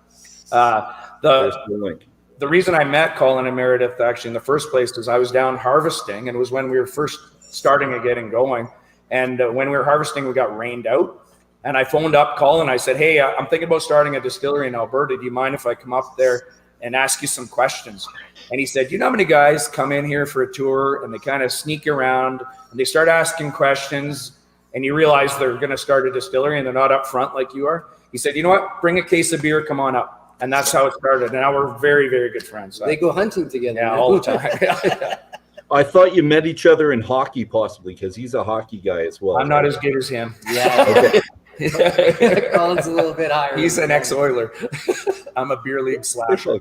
The reason I met Colin and Meredith actually in the first place is I was down harvesting, and it was when we were first starting and getting going. And when we were harvesting, we got rained out. And I phoned up Colin. I said, hey, I'm thinking about starting a distillery in Alberta. Do you mind if I come up there and ask you some questions. And he said, you know how many guys come in here for a tour and they kind of sneak around and they start asking questions and you realize they're going to start a distillery and they're not up front like you are? He said, you know what, bring a case of beer, come on up. And that's how it started. And now we're very, very good friends. They go hunting together. Yeah, all the time. I thought you met each other in hockey, possibly, because he's a hockey guy as well. I'm not as good as him. Yeah. Colin's a little bit higher. He's an ex-Oiler. I'm a beer league slasher.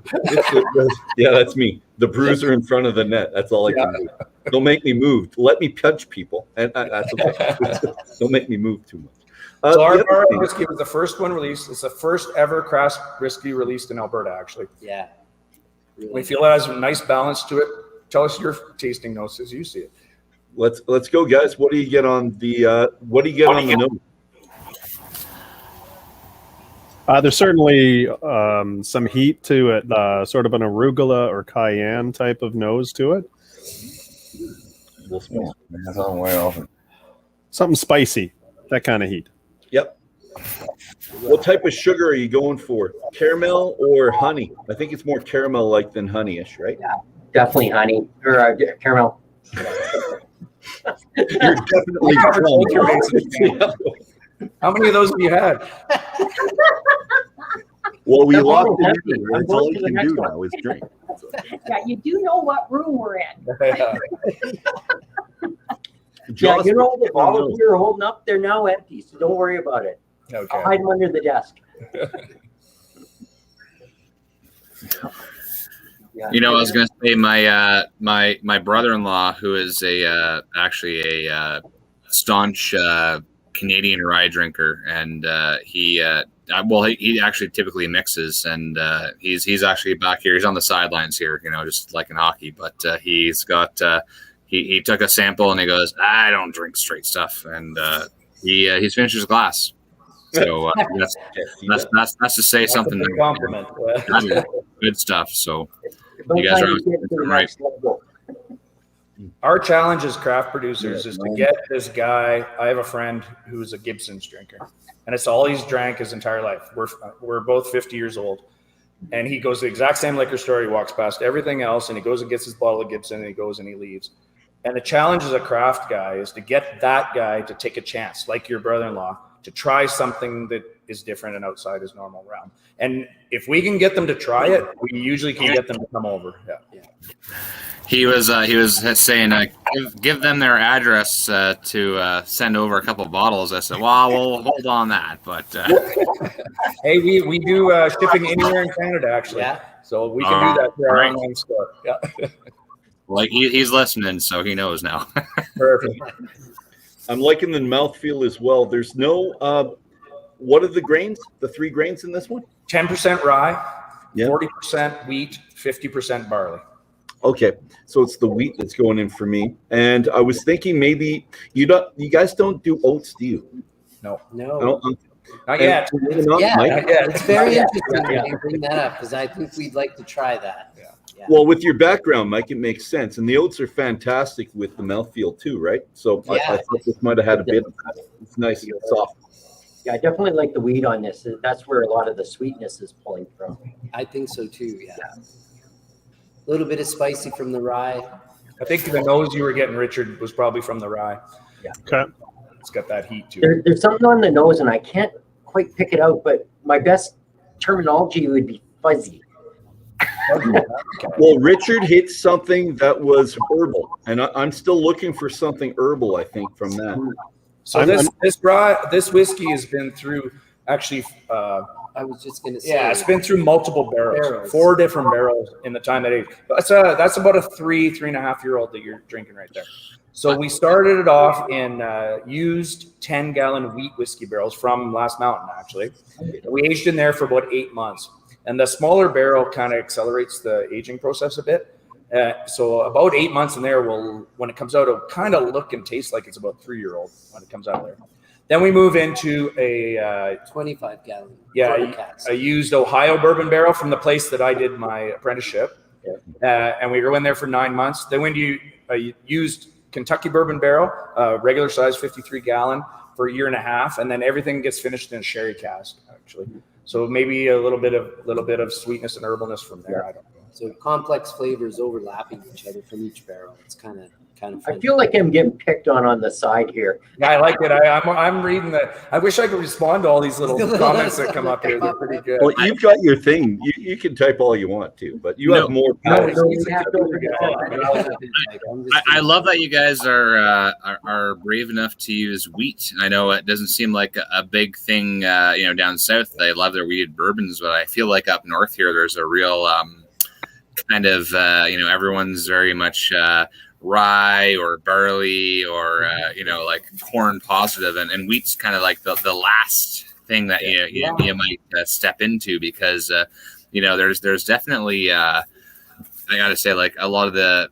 Yeah, that's me. The bruiser in front of the net. That's all I can do. Don't make me move. Let me punch people, and that's okay. Don't make me move too much. So our whiskey was the first one released. It's the first ever craft whiskey released in Alberta, actually. Yeah. Really. We feel it has a nice balance to it. Tell us your tasting notes as you see it. Let's go, guys. What do you get on the the nose? There's certainly some heat to it, sort of an arugula or cayenne type of nose to it. Something spicy, that kind of heat. Yep. What type of sugar are you going for? Caramel or honey? I think it's more caramel-like than honey-ish, right? Yeah, definitely honey or caramel. You're definitely drunk. How many of those have you had? Well, we locked I'm it in. going That's all to you the can next do one. now is drink. Yeah, you do know what room we're in. Yeah, you know, the bottles we were holding up, they're now empty, so don't worry about it. Okay. I'll hide them under the desk. Yeah. You know, I was going to say my brother-in-law, who is actually a staunch Canadian rye drinker, and he actually typically mixes, and he's actually back here. He's on the sidelines here, you know, just like in hockey. But he's got he took a sample and he goes, I don't drink straight stuff, and he's finished his glass. So that's to say something. A compliment. Good stuff. So you guys are right. Our challenge as craft producers is to get this guy. I have a friend who's a Gibson's drinker, and it's all he's drank his entire life. We're both 50 years old, and he goes to the exact same liquor store. He walks past everything else, and he goes and gets his bottle of Gibson, and he goes and he leaves. And the challenge as a craft guy is to get that guy to take a chance, like your brother-in-law, to try something that is different and outside his normal realm. And if we can get them to try it, we usually can get them to come over. Yeah. He was saying, give them their address to send over a couple of bottles. I said, well, we'll hold on that. But hey, we do shipping anywhere in Canada, actually. Yeah. So we can do that through our online store. Yeah. Like he's listening, so he knows now. Perfect. I'm liking the mouthfeel as well. There's no what are the grains? The 3 grains in this one? 10% rye, Yeah. 40% wheat, 50% barley. Okay, so it's the wheat that's going in for me. And I was thinking maybe you guys don't do oats, do you? No. No. Not yet. Yeah, Not yet. it's very interesting that you bring that up because I think we'd like to try that. Yeah. Well, with your background, Mike, it makes sense. And the oats are fantastic with the mouthfeel too, right? So I thought this might have had a bit of that. It's nice and soft. Yeah, I definitely like the wheat on this. That's where a lot of the sweetness is pulling from. I think so too, yeah. A little bit of spicy from the rye. I think the nose you were getting, Richard, was probably from the rye. Yeah. Okay. It's got that heat to it. There's something on the nose, and I can't quite pick it out, but my best terminology would be fuzzy. Well, Richard hit something that was herbal, and I'm still looking for something herbal, I think, from that. So this whiskey has been through actually. I was just going to say. Yeah, it's been through multiple barrels. 4 different barrels in the time that age. That's about a 3.5-year-old that you're drinking right there. So we started it off in used 10-gallon wheat whiskey barrels from Last Mountain, actually. We aged in there for about 8 months. And the smaller barrel kind of accelerates the aging process a bit. So about 8 months in there, when it comes out, it'll kind of look and taste like it's about 3-year-old when it comes out of there. Then we move into a 25-gallon. Yeah, a used Ohio bourbon barrel from the place that I did my apprenticeship. Yeah. And we were in there for 9 months. Then when you used Kentucky bourbon barrel, regular size 53-gallon for a year and a half, and then everything gets finished in a sherry cask, actually. So maybe a little bit of sweetness and herbalness from there. I don't know. So complex flavors overlapping each other from each barrel. It's kind of I fun. feel like I'm getting picked on the side here. Yeah, I like it. I'm reading that. I wish I could respond to all these little comments that come up here. They're pretty good. Well, you've got your thing. You can type all you want to, but you have more power. I love that you guys are brave enough to use wheat. I know it doesn't seem like a big thing, down south. They love their wheated bourbons, but I feel like up north here, there's a real kind of everyone's very much rye or barley or like corn positive, and wheat's kind of like the last thing that you might step into, because there's definitely I gotta say, like, a lot of the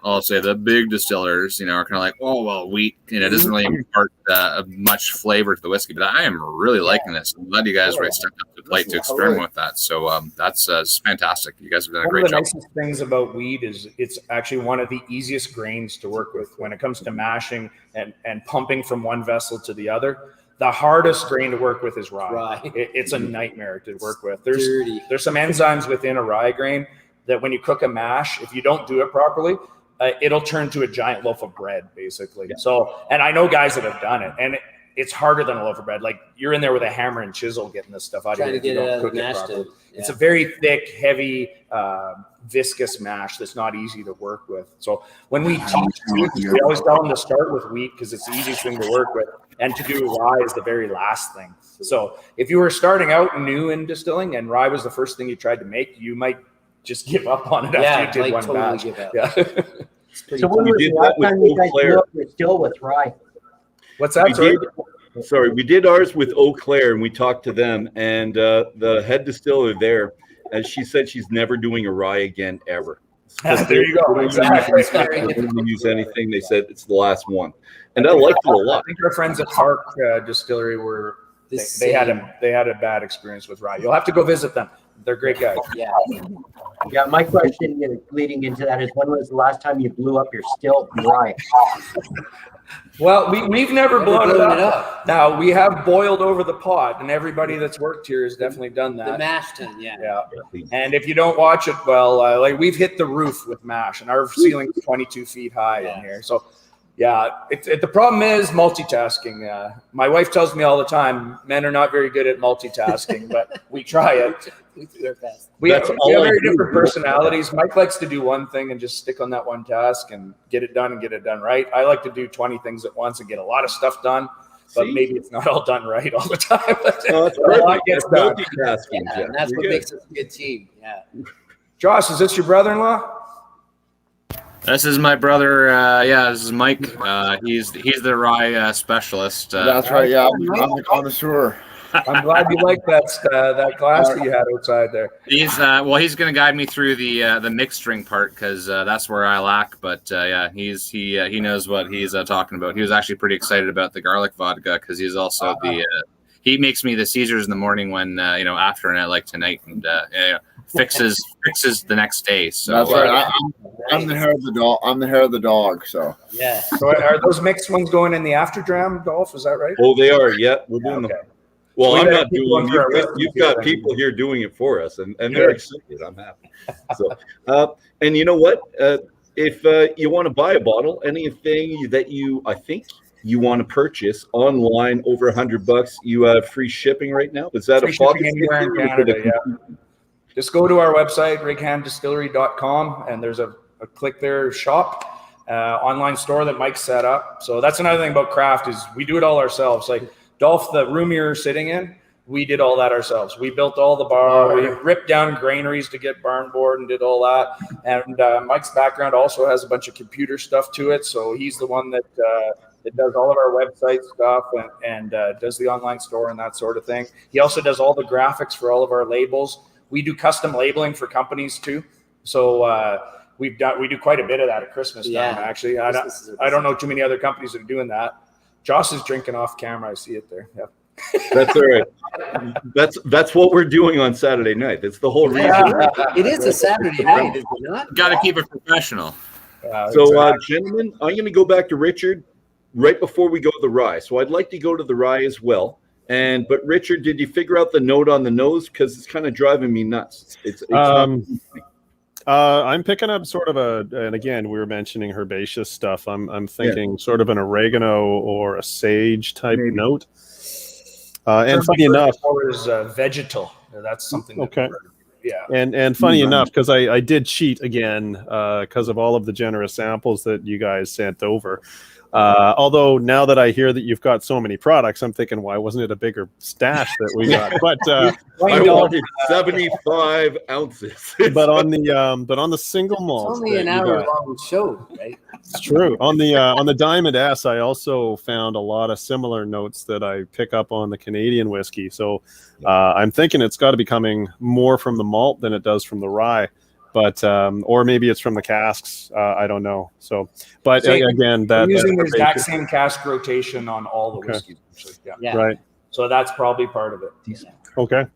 I'll say the big distillers are kind of like, oh well, wheat doesn't really impart much flavor to the whiskey, but I am really liking this. I'm glad you guys stepped up to the plate to experiment with that. So that's fantastic. You guys have done a great job. One of the nicest things about wheat is it's actually one of the easiest grains to work with when it comes to mashing and pumping from one vessel to the other. The hardest grain to work with is rye. It's a nightmare to work with. There's some enzymes within a rye grain that when you cook a mash, if you don't do it properly, it'll turn to a giant loaf of bread, basically. Yeah. So, and I know guys that have done it, and it's harder than a loaf of bread. Like, you're in there with a hammer and chisel getting this stuff out of here. It's a very thick, heavy, viscous mash that's not easy to work with. So when we teach students, we always tell them to start with wheat because it's the easiest thing to work with, and to do rye is the very last thing. So if you were starting out new in distilling and rye was the first thing you tried to make, you might just give up on it after you did one batch. Yeah. So when was the last time you guys blew up your still with rye? What's that? We did ours with Eau Claire, and we talked to them, and the head distiller there, and she said she's never doing a rye again ever. There you go. Exactly. They didn't use anything. They said it's the last one, and I liked it a lot. I think our friends at Park Distillery were they had a bad experience with rye. You'll have to go visit them. They're great guys. Yeah. My question leading into that is, when was the last time you blew up your still from rye? Well, we've never blown it up. Now, we have boiled over the pot, and everybody that's worked here has definitely done that. The mash tun, yeah. And if you don't watch it well, like, we've hit the roof with mash, and our ceiling's 22 feet high in here. So, yeah, the problem is multitasking. My wife tells me all the time, men are not very good at multitasking, but we try it. We do our best. We have very different personalities. Mike likes to do one thing and just stick on that one task and get it done right. I like to do 20 things at once and get a lot of stuff done, but maybe it's not all done right all the time. A lot gets done. And that's what makes us a good team. Yeah. Josh, is this your brother-in-law? This is my brother. This is Mike. He's the rye specialist. That's right. Yeah, I'm the connoisseur. I'm glad you like that glass that you had outside there. He's going to guide me through the mixturing part, because that's where I lack. But he knows what he's talking about. He was actually pretty excited about the garlic vodka, because he's also he makes me the Caesars in the morning when after a night like tonight, and fixes the next day. So that's right. I'm the hair of the dog. I'm the hair of the dog. So yeah. So are those mixed ones going in the after dram, Dolph? Is that right? Oh, they are. Yeah, we're doing them. Well, I'm not doing them. You've got people here doing it for us, and they're excited. I'm happy. So, and you know what? If you want to buy a bottle, anything that I think you want to purchase online over $100, you have free shipping right now. Is that free shipping anywhere in Canada? Yeah. Just go to our website, reconnaissance.com, and there's a click there, shop, online store that Mike set up. So that's another thing about craft is we do it all ourselves. Like Dolph, the room you're sitting in, we did all that ourselves. We built all the bar. We ripped down granaries to get barn board and did all that. And Mike's background also has a bunch of computer stuff to it. So he's the one that does all of our website stuff and does the online store and that sort of thing. He also does all the graphics for all of our labels. We do custom labeling for companies too. So we do quite a bit of that at Christmas time, actually. I don't know too many other companies that are doing that. Josh is drinking off camera. I see it there. Yeah. That's all right. That's what we're doing on Saturday night. That's the whole reason. It is a Saturday night, is it not? Got to keep it professional. Gentlemen, I'm going to go back to Richard right before we go to the rye. So I'd like to go to the rye as well. But Richard, did you figure out the note on the nose? Because it's kind of driving me nuts. It's I'm picking up sort of and again, we were mentioning herbaceous stuff. I'm thinking sort of an oregano or a sage type note. And funny enough, is vegetal. That's something. Okay. And funny enough, because I did cheat again because of all of the generous samples that you guys sent over. Although now that I hear that you've got so many products, I'm thinking, why wasn't it a bigger stash that we got? But I wanted 75 ounces. but on the single malt, It's only an hour-long show, right? It's true. On the Diamond S, I also found a lot of similar notes that I pick up on the Canadian whiskey. So I'm thinking it's got to be coming more from the malt than it does from the rye. But or maybe it's from the casks. I don't know. So, but again, we're using the exact same cask rotation on all the whiskeys. Actually. Yeah. Right. So that's probably part of it. Okay.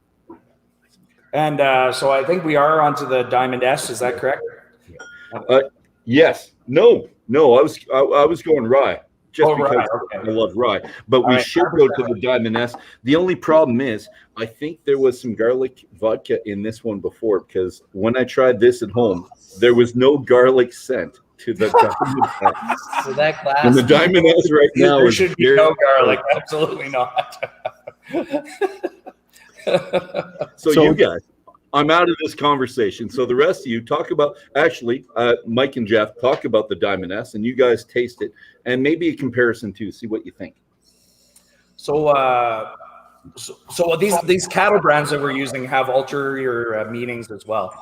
And so I think we are onto the Diamond S. Is that correct? Yes. No. I was going rye. Just because rye. Okay. I love rye. But we should go to the Diamond S. The only problem is, I think there was some garlic vodka in this one before, because when I tried this at home, there was no garlic scent to the Diamond S. So that glass. And the Diamond S right now there is should be no garlic. Absolutely not. So you guys, I'm out of this conversation. So the rest of you talk about, actually, Mike and Jeff, talk about the Diamond S, and you guys taste it, and maybe a comparison too. See what you think. So these cattle brands that we're using have ulterior meanings as well.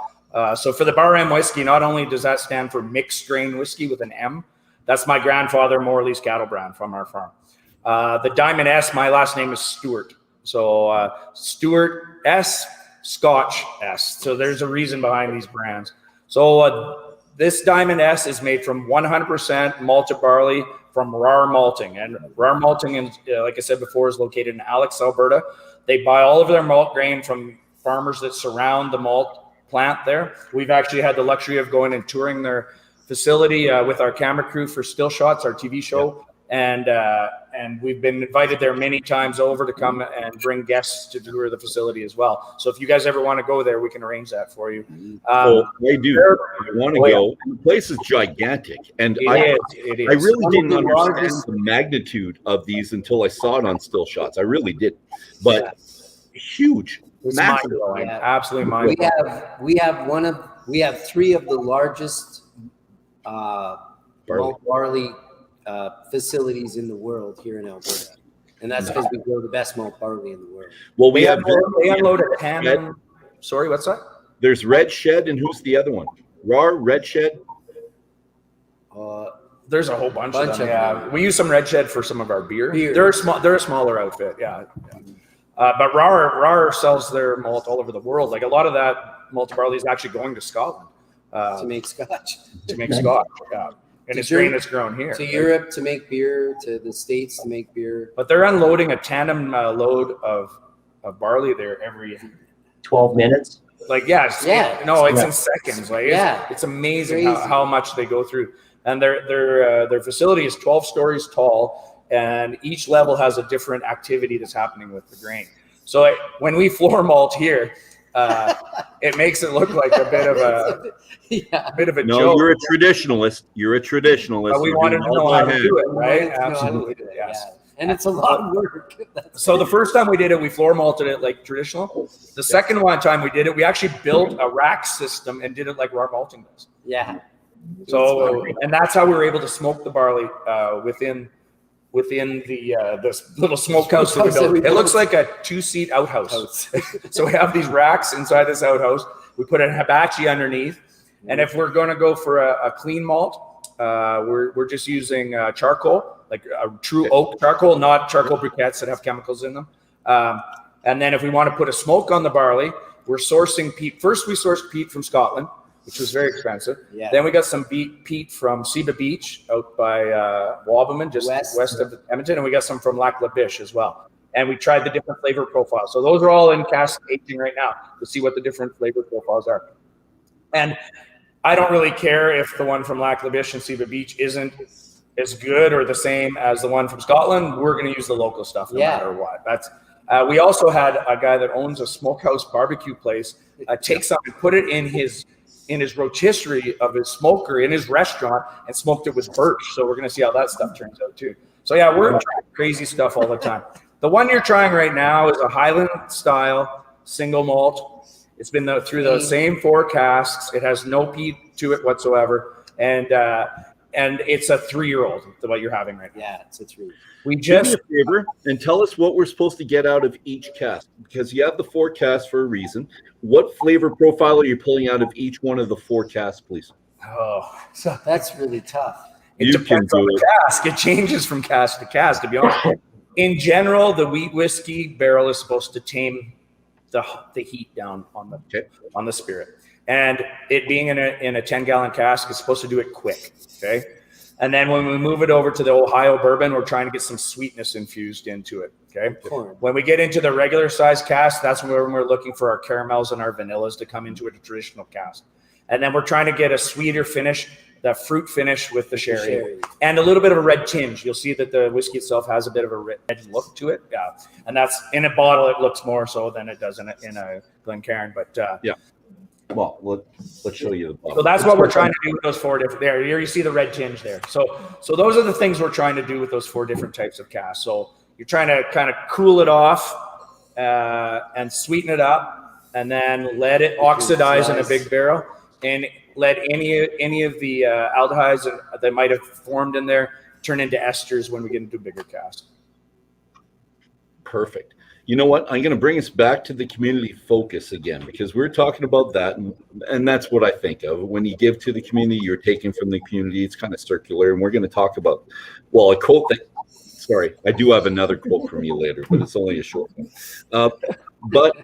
So for the Bar M whiskey, not only does that stand for mixed grain whiskey with an M, that's my grandfather Morley's cattle brand from our farm. The Diamond S, my last name is Stewart. So Stewart S, Scotch S. So there's a reason behind these brands. So this Diamond S is made from 100% malted barley from Rar Malting. And Rar Malting, like I said before, is located in Alex, Alberta. They buy all of their malt grain from farmers that surround the malt plant there. We've actually had the luxury of going and touring their facility with our camera crew for Still Shots, our TV show. And we've been invited there many times over to come and bring guests to tour the facility as well. So if you guys ever want to go there, we can arrange that for you. I do. I want to go. The place is gigantic, and I really didn't understand the magnitude of these until I saw it on Still Shots. I really didn't, but huge, massive. Absolutely mind-blowing. We have three of the largest malt barley facilities in the world here in Alberta, and that's because we grow the best malt barley in the world. Well, they unload a tandem. Sorry, what's that? There's Red Shed, and who's the other one? Red Shed. There's a whole bunch of them. Yeah, we use some Red Shed for some of our beer. They're a smaller outfit. Yeah. But Rar sells their malt all over the world. Like a lot of that malt barley is actually going to Scotland to make scotch. Yeah. And it's grain that's grown here. To Europe to make beer, to the States to make beer. But they're unloading a tandem load of barley there every 12 minutes. It's in seconds. It's amazing how much they go through. And their facility is 12 stories tall, and each level has a different activity that's happening with the grain. So when we floor malt here, it makes it look like a bit of a no, joke. you're a traditionalist. But we wanted to know how to do it, right? Absolutely, yes. Yeah. And it's a lot of work. So the first time we did it, we floor malted it like traditional. The second time we did it, we actually built a rack system and did it like Rar Malting does. Yeah. So, and that's how we were able to smoke the barley within the this little smokehouse that we built. It looks like a 2-seat outhouse. So we have these racks inside this outhouse. We put a hibachi underneath, and if we're going to go for a clean malt, we're just using charcoal, like a true oak charcoal, not charcoal briquettes that have chemicals in them. And then if we want to put a smoke on the barley, we're sourcing peat. First, we sourced peat from Scotland, which was very expensive. Yeah. Then we got some peat from Seba Beach out by Wabamun, just west of Edmonton, and we got some from Lac La Biche as well. And we tried the different flavor profiles. So those are all in cask aging right now to see what the different flavor profiles are. And I don't really care if the one from Lac La Biche and Seba Beach isn't as good or the same as the one from Scotland. We're going to use the local stuff no matter what. We also had a guy that owns a smokehouse barbecue place take something, put it in his rotisserie of his smoker in his restaurant and smoked it with birch. So we're going to see how that stuff turns out too. So yeah, we're trying crazy stuff all the time. The one you're trying right now is a Highland style single malt. It's been through the same 4 casks. It has no peat to it whatsoever. And it's a 3-year-old, what you're having right now. Yeah, it's a 3. We Do just me a favor and tell us what we're supposed to get out of each cask, because you have the 4 casks for a reason. What flavor profile are you pulling out of each one of the 4 casks, please? so That's really tough. it You depends can on do the cask. It changes from cask to cask, to be honest. In general, the wheat whiskey barrel is supposed to tame the heat down on the spirit, and it being in a 10-gallon cask is supposed to do it quick. Okay, and then when we move it over to the Ohio bourbon, we're trying to get some sweetness infused into it. Okay, when we get into the regular size cask, that's when we're looking for our caramels and our vanillas to come into a traditional cask, and then we're trying to get a sweeter finish, that fruit finish with the sherry, and a little bit of a red tinge. You'll see that the whiskey itself has a bit of a red look to it. Yeah, and that's in a bottle. It looks more so than it does in a Glencairn. But Yeah. Well, let's show you the bottle. so that's what we're trying to do with those 4 different. There, here you see the red tinge there. So those are the things we're trying to do with those 4 different types of casks. So you're trying to kind of cool it off and sweeten it up, and then let it oxidize in a big barrel, and let any of the aldehydes that might have formed in there turn into esters when we get into a bigger cask. Perfect. You know what? I'm going to bring us back to the community focus again, because we're talking about that, and that's what I think of. When you give to the community, you're taking from the community. It's kind of circular, and we're going to talk about, well, a quote that, sorry, I do have another quote from you later, but it's only a short one. But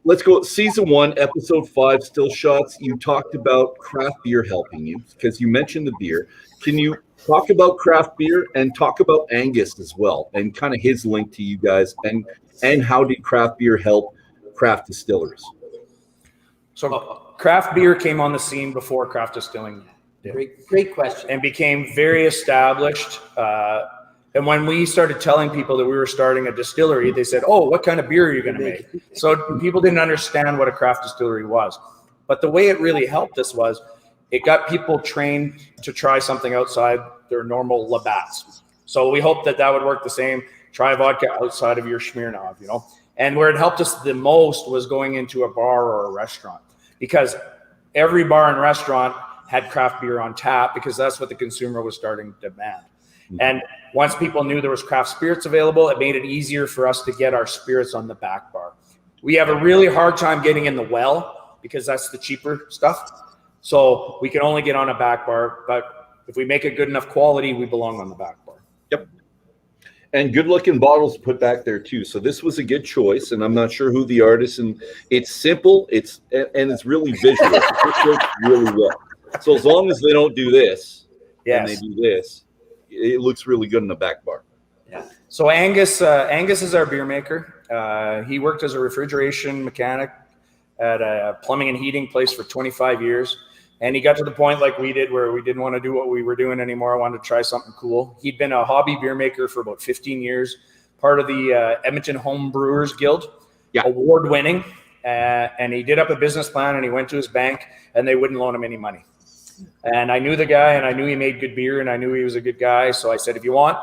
let's go. Season 1, episode 5, Still Shots. You talked about craft beer helping you, because you mentioned the beer. Can you talk about craft beer and talk about Angus as well, and kind of his link to you guys, and how did craft beer help craft distilleries? So craft beer came on the scene before craft distilling did, Great question. and became very established. And when we started telling people that we were starting a distillery, they said, "Oh, what kind of beer are you going to make?" So people didn't understand what a craft distillery was. But the way it really helped us was it got people trained to try something outside their normal Labatt's. So we hope that would work the same. Try vodka outside of your Smirnoff, you know. And where it helped us the most was going into a bar or a restaurant, because every bar and restaurant had craft beer on tap, because that's what the consumer was starting to demand. And once people knew there was craft spirits available, it made it easier for us to get our spirits on the back bar. We have a really hard time getting in the well, because that's the cheaper stuff. So we can only get on a back bar, but if we make a good enough quality, we belong on the back bar. Yep. And good looking bottles to put back there too. So this was a good choice, and I'm not sure who the artist, and it's simple, and it's really visual. It works really well. So as long as they don't do this, and they do this, it looks really good in the back bar. Yeah. So Angus is our beer maker. He worked as a refrigeration mechanic at a plumbing and heating place for 25 years. And he got to the point like we did, where we didn't want to do what we were doing anymore. I wanted to try something cool. He'd been a hobby beer maker for about 15 years, part of the Edmonton Home Brewers Guild, award winning. And he did up a business plan, and he went to his bank, and they wouldn't loan him any money. And I knew the guy, and I knew he made good beer, and I knew he was a good guy. So I said, if you want,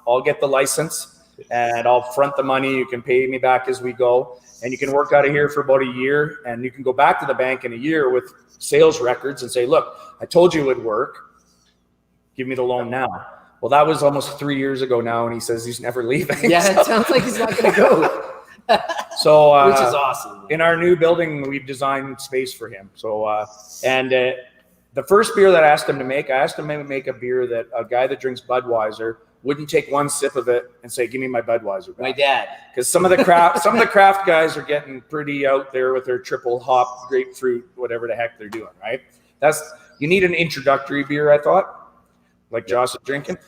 I'll get the license, and I'll front the money. You can pay me back as we go, and you can work out of here for about a year, and you can go back to the bank in a year with sales records and say, look, I told you it would work. Give me the loan now. Well, that was almost 3 years ago now, and he says he's never leaving. Yeah, it sounds like he's not going to go. So, which is awesome. In our new building, we've designed space for him. So, the first beer that I asked him to make a beer that a guy that drinks Budweiser wouldn't take one sip of it and say, "Give me my Budweiser back." My dad. Because some of the craft guys are getting pretty out there with their triple hop, grapefruit, whatever the heck they're doing, right? You need an introductory beer, I thought, like Josh is drinking,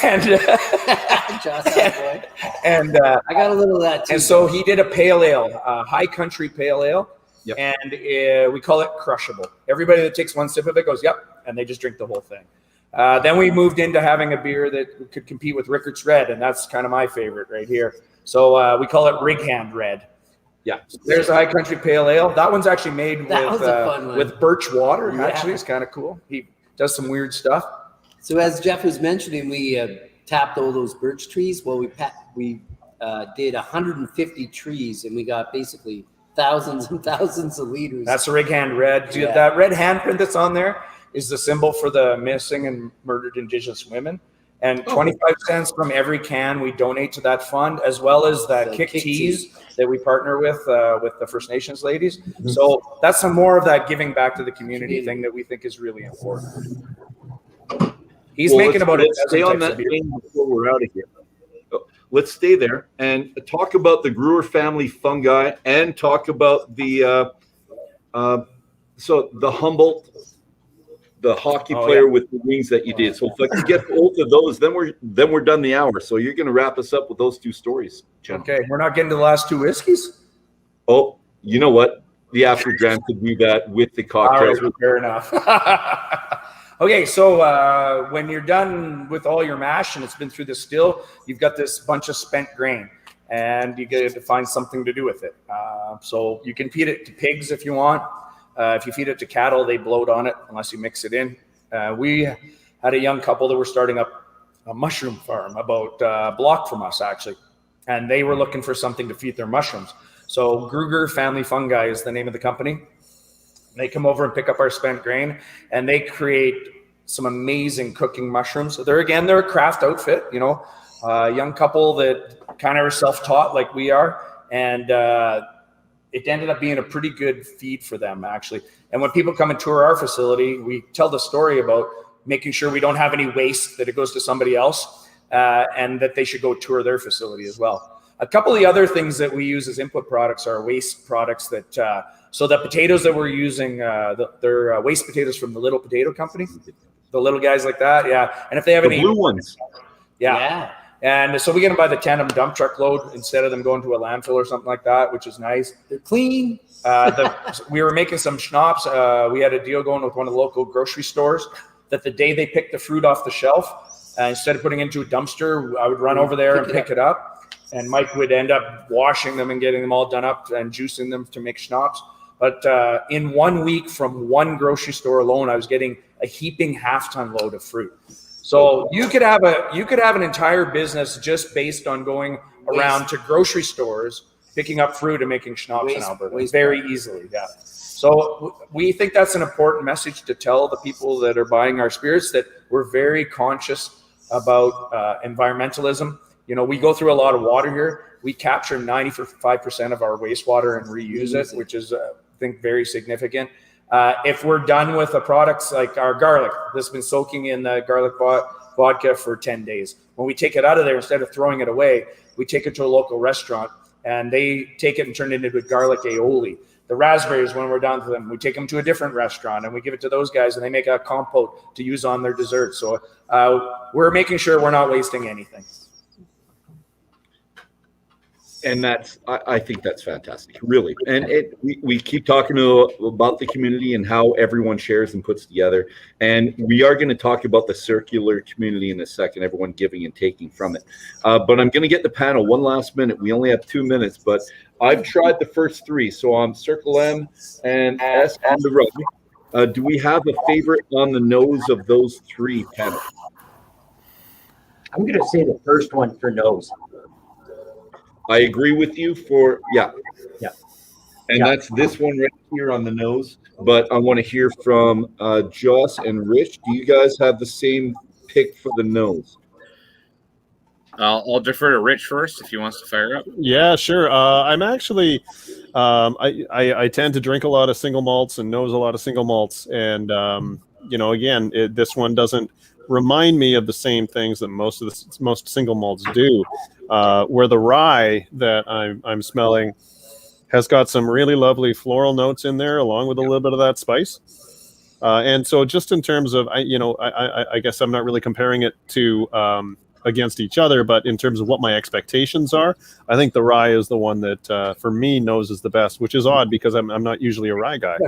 and Josh, boy. And I got a little of that too. And so he did a pale ale, a high country pale ale. Yep. And we call it crushable. Everybody that takes one sip of it goes, "Yep," and they just drink the whole thing. Then we moved into having a beer that could compete with Rickards Red, and that's kind of my favorite right here. So we call it Rig Hand Red. Yeah. There's a High Country Pale Ale. That one's actually made with birch water. Yeah. Actually, it's kind of cool. He does some weird stuff. So as Jeff was mentioning, we tapped all those birch trees. Well, we did 150 trees, and we got basically thousands and thousands of liters. That's a Rig Hand Red. Yeah. That red handprint that's on there is the symbol for the missing and murdered Indigenous women. And 25 cents from every can we donate to that fund, as well as the Kick Teas that we partner with the First Nations ladies. Mm-hmm. So that's some more of that giving back to the community thing that we think is really important. He's making about it. Let's stay on that thing before we're out of here. Let's stay there and talk about the Brewer family fungi and talk about the the Humboldt, the hockey player with the wings that you did. So if I can get both of those, then we're done the hour. So you're going to wrap us up with those two stories, Jen. Okay, we're not getting to the last two whiskeys. Oh, you know what? The after dram could do that with the cocktails. All right, fair enough. Okay, so when you're done with all your mash and it's been through the still, you've got this bunch of spent grain, and you get to find something to do with it. So you can feed it to pigs if you want. If you feed it to cattle, they bloat on it unless you mix it in. We had a young couple that were starting up a mushroom farm about a block from us, actually, and they were looking for something to feed their mushrooms. So Gruger Family Fungi is the name of the company. They come over and pick up our spent grain, and they create some amazing cooking mushrooms. So they're a craft outfit, you know, a young couple that kind of are self-taught like we are, and it ended up being a pretty good feed for them, actually. And when people come and tour our facility, we tell the story about making sure we don't have any waste, that it goes to somebody else, and that they should go tour their facility as well. A couple of the other things that we use as input products are waste products that, so the potatoes that we're using, they're waste potatoes from the Little Potato Company, the little guys like that, yeah. And if they have The blue ones. yeah. And so we get them by the tandem dump truck load instead of them going to a landfill or something like that, which is nice. They're clean. We were making some schnapps. We had a deal going with one of the local grocery stores that the day they picked the fruit off the shelf, instead of putting it into a dumpster, I would run over there and pick it up. And Mike would end up washing them and getting them all done up and juicing them to make schnapps. But in 1 week from one grocery store alone, I was getting a heaping half-ton load of fruit. So you could have an entire business just based on going around to grocery stores, picking up fruit and making schnapps in Alberta very easily. Yeah. So we think that's an important message to tell the people that are buying our spirits, that we're very conscious about environmentalism. You know, we go through a lot of water here. We capture 95% of our wastewater and reuse it, which is, I think, very significant. If we're done with the products like our garlic that's been soaking in the garlic vodka for 10 days, when we take it out of there, instead of throwing it away, we take it to a local restaurant and they take it and turn it into garlic aioli. The raspberries, when we're done with them, we take them to a different restaurant and we give it to those guys and they make a compote to use on their dessert. So we're making sure we're not wasting anything. And I think that's fantastic, really. And we keep talking about the community and how everyone shares and puts together. And we are going to talk about the circular community in a second, everyone giving and taking from it. But I'm going to get the panel 1 last minute. We only have 2 minutes, but I've tried the first 3. So I'm Circle M and S on the rug. Do we have a favorite on the nose of those 3 panels? I'm going to say the first one for nose. I agree with you yeah. And that's this one right here on the nose. But I want to hear from Joss and Rich. Do you guys have the same pick for the nose? I'll defer to Rich first if he wants to fire up. Yeah, sure. I'm actually, I tend to drink a lot of single malts and nose a lot of single malts. And, again, this one doesn't remind me of the same things that most single malts do. Where the rye that I'm smelling has got some really lovely floral notes in there, along with a little bit of that spice. And so, just in terms of, I guess I'm not really comparing it to against each other, but in terms of what my expectations are, I think the rye is the one that, for me, nose is the best, which is odd because I'm not usually a rye guy.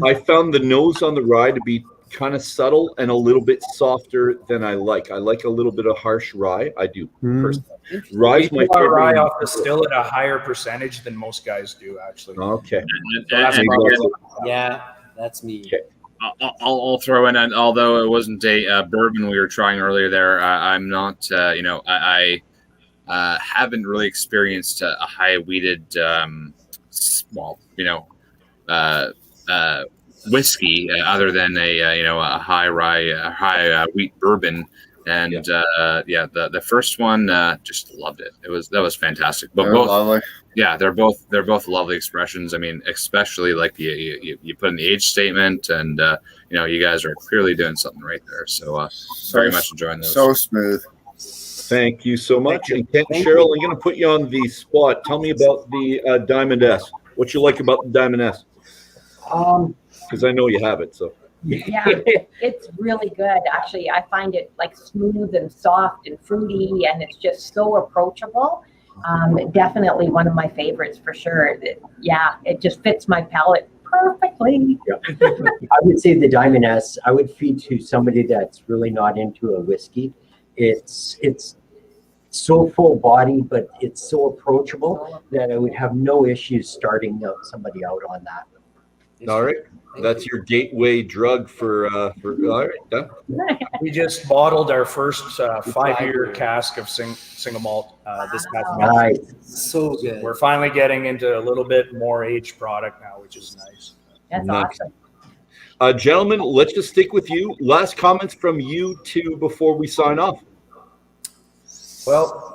I found the nose on the rye to be kind of subtle and a little bit softer than I like. I like a little bit of harsh rye. I do personally. Rye's my pull our rye favorite. off the still at a higher percentage than most guys do, actually. Okay. Yeah, that's me. Okay. I'll throw in, and although it wasn't a bourbon we were trying earlier there, I'm not, I haven't really experienced a high wheated, whiskey other than a high rye, high wheat bourbon. And the first one, just loved it. That was fantastic. But They're both, lovely. yeah, they're both lovely expressions. I mean, especially like you put in the age statement, and you guys are clearly doing something right there. So very much enjoying those. So smooth. Thank you so much. And Kent and Cheryl, I'm going to put you on the spot. Tell me about the Diamond S. What you like about the Diamond S? Because I know you have it. So Yeah, it's really good. Actually, I find it like smooth and soft and fruity, and it's just so approachable. Definitely one of my favorites for sure. It just fits my palate perfectly. I would say the Diamond S, I would feed to somebody that's really not into a whiskey. It's so full body, but it's so approachable that I would have no issues starting somebody out on that. all right, that's your gateway drug for all right, done. We just bottled our first 5-year cask of single malt this past month. Nice. So good. We're finally getting into a little bit more aged product now, which is nice. That's Nice. awesome. Gentlemen, let's just stick with you. Last comments from you two before we sign off. Well,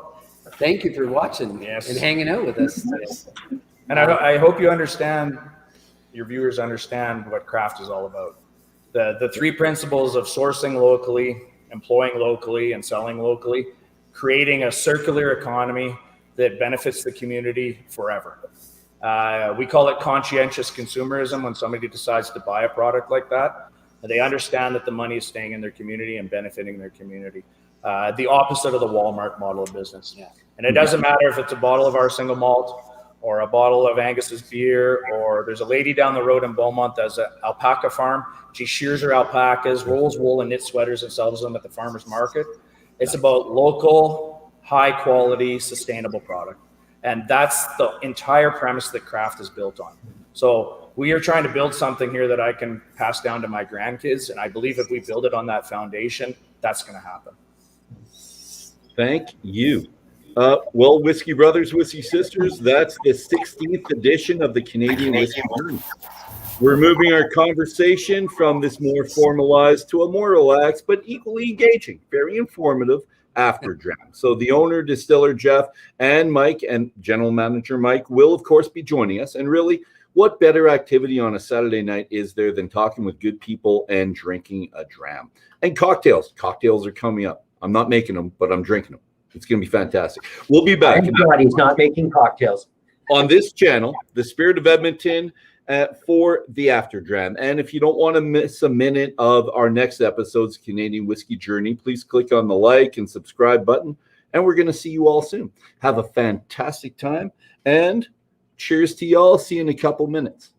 Thank you for watching Yes. and hanging out with us today. and I hope you understand, your viewers understand what craft is all about. The 3 principles of sourcing locally, employing locally, and selling locally, creating a circular economy that benefits the community forever. We call it conscientious consumerism when somebody decides to buy a product like that. They understand that the money is staying in their community and benefiting their community. The opposite of the Walmart model of business. Yeah. And it doesn't matter if it's a bottle of our single malt or a bottle of Angus's beer, or there's a lady down the road in Beaumont that's an alpaca farm. She shears her alpacas, rolls wool and knits sweaters and sells them at the farmer's market. It's about local, high quality, sustainable product. And that's the entire premise that craft is built on. So we are trying to build something here that I can pass down to my grandkids. And I believe if we build it on that foundation, that's going to happen. Thank you. Well, Whiskey Brothers, Whiskey Sisters, that's the 16th edition of the Canadian Whisky Journey. We're moving our conversation from this more formalized to a more relaxed but equally engaging, very informative after dram. So the owner, distiller Jeff, and Mike, and general manager Mike will, of course, be joining us. And really, what better activity on a Saturday night is there than talking with good people and drinking a dram? And cocktails. Cocktails are coming up. I'm not making them, but I'm drinking them. It's going to be fantastic. We'll be back. Everybody's not making cocktails. On this channel, The Spirit of Edmonton, for the After Dram. And if you don't want to miss a minute of our next episode's Canadian Whisky Journey, please click on the like and subscribe button. And we're going to see you all soon. Have a fantastic time. And cheers to y'all. See you in a couple minutes.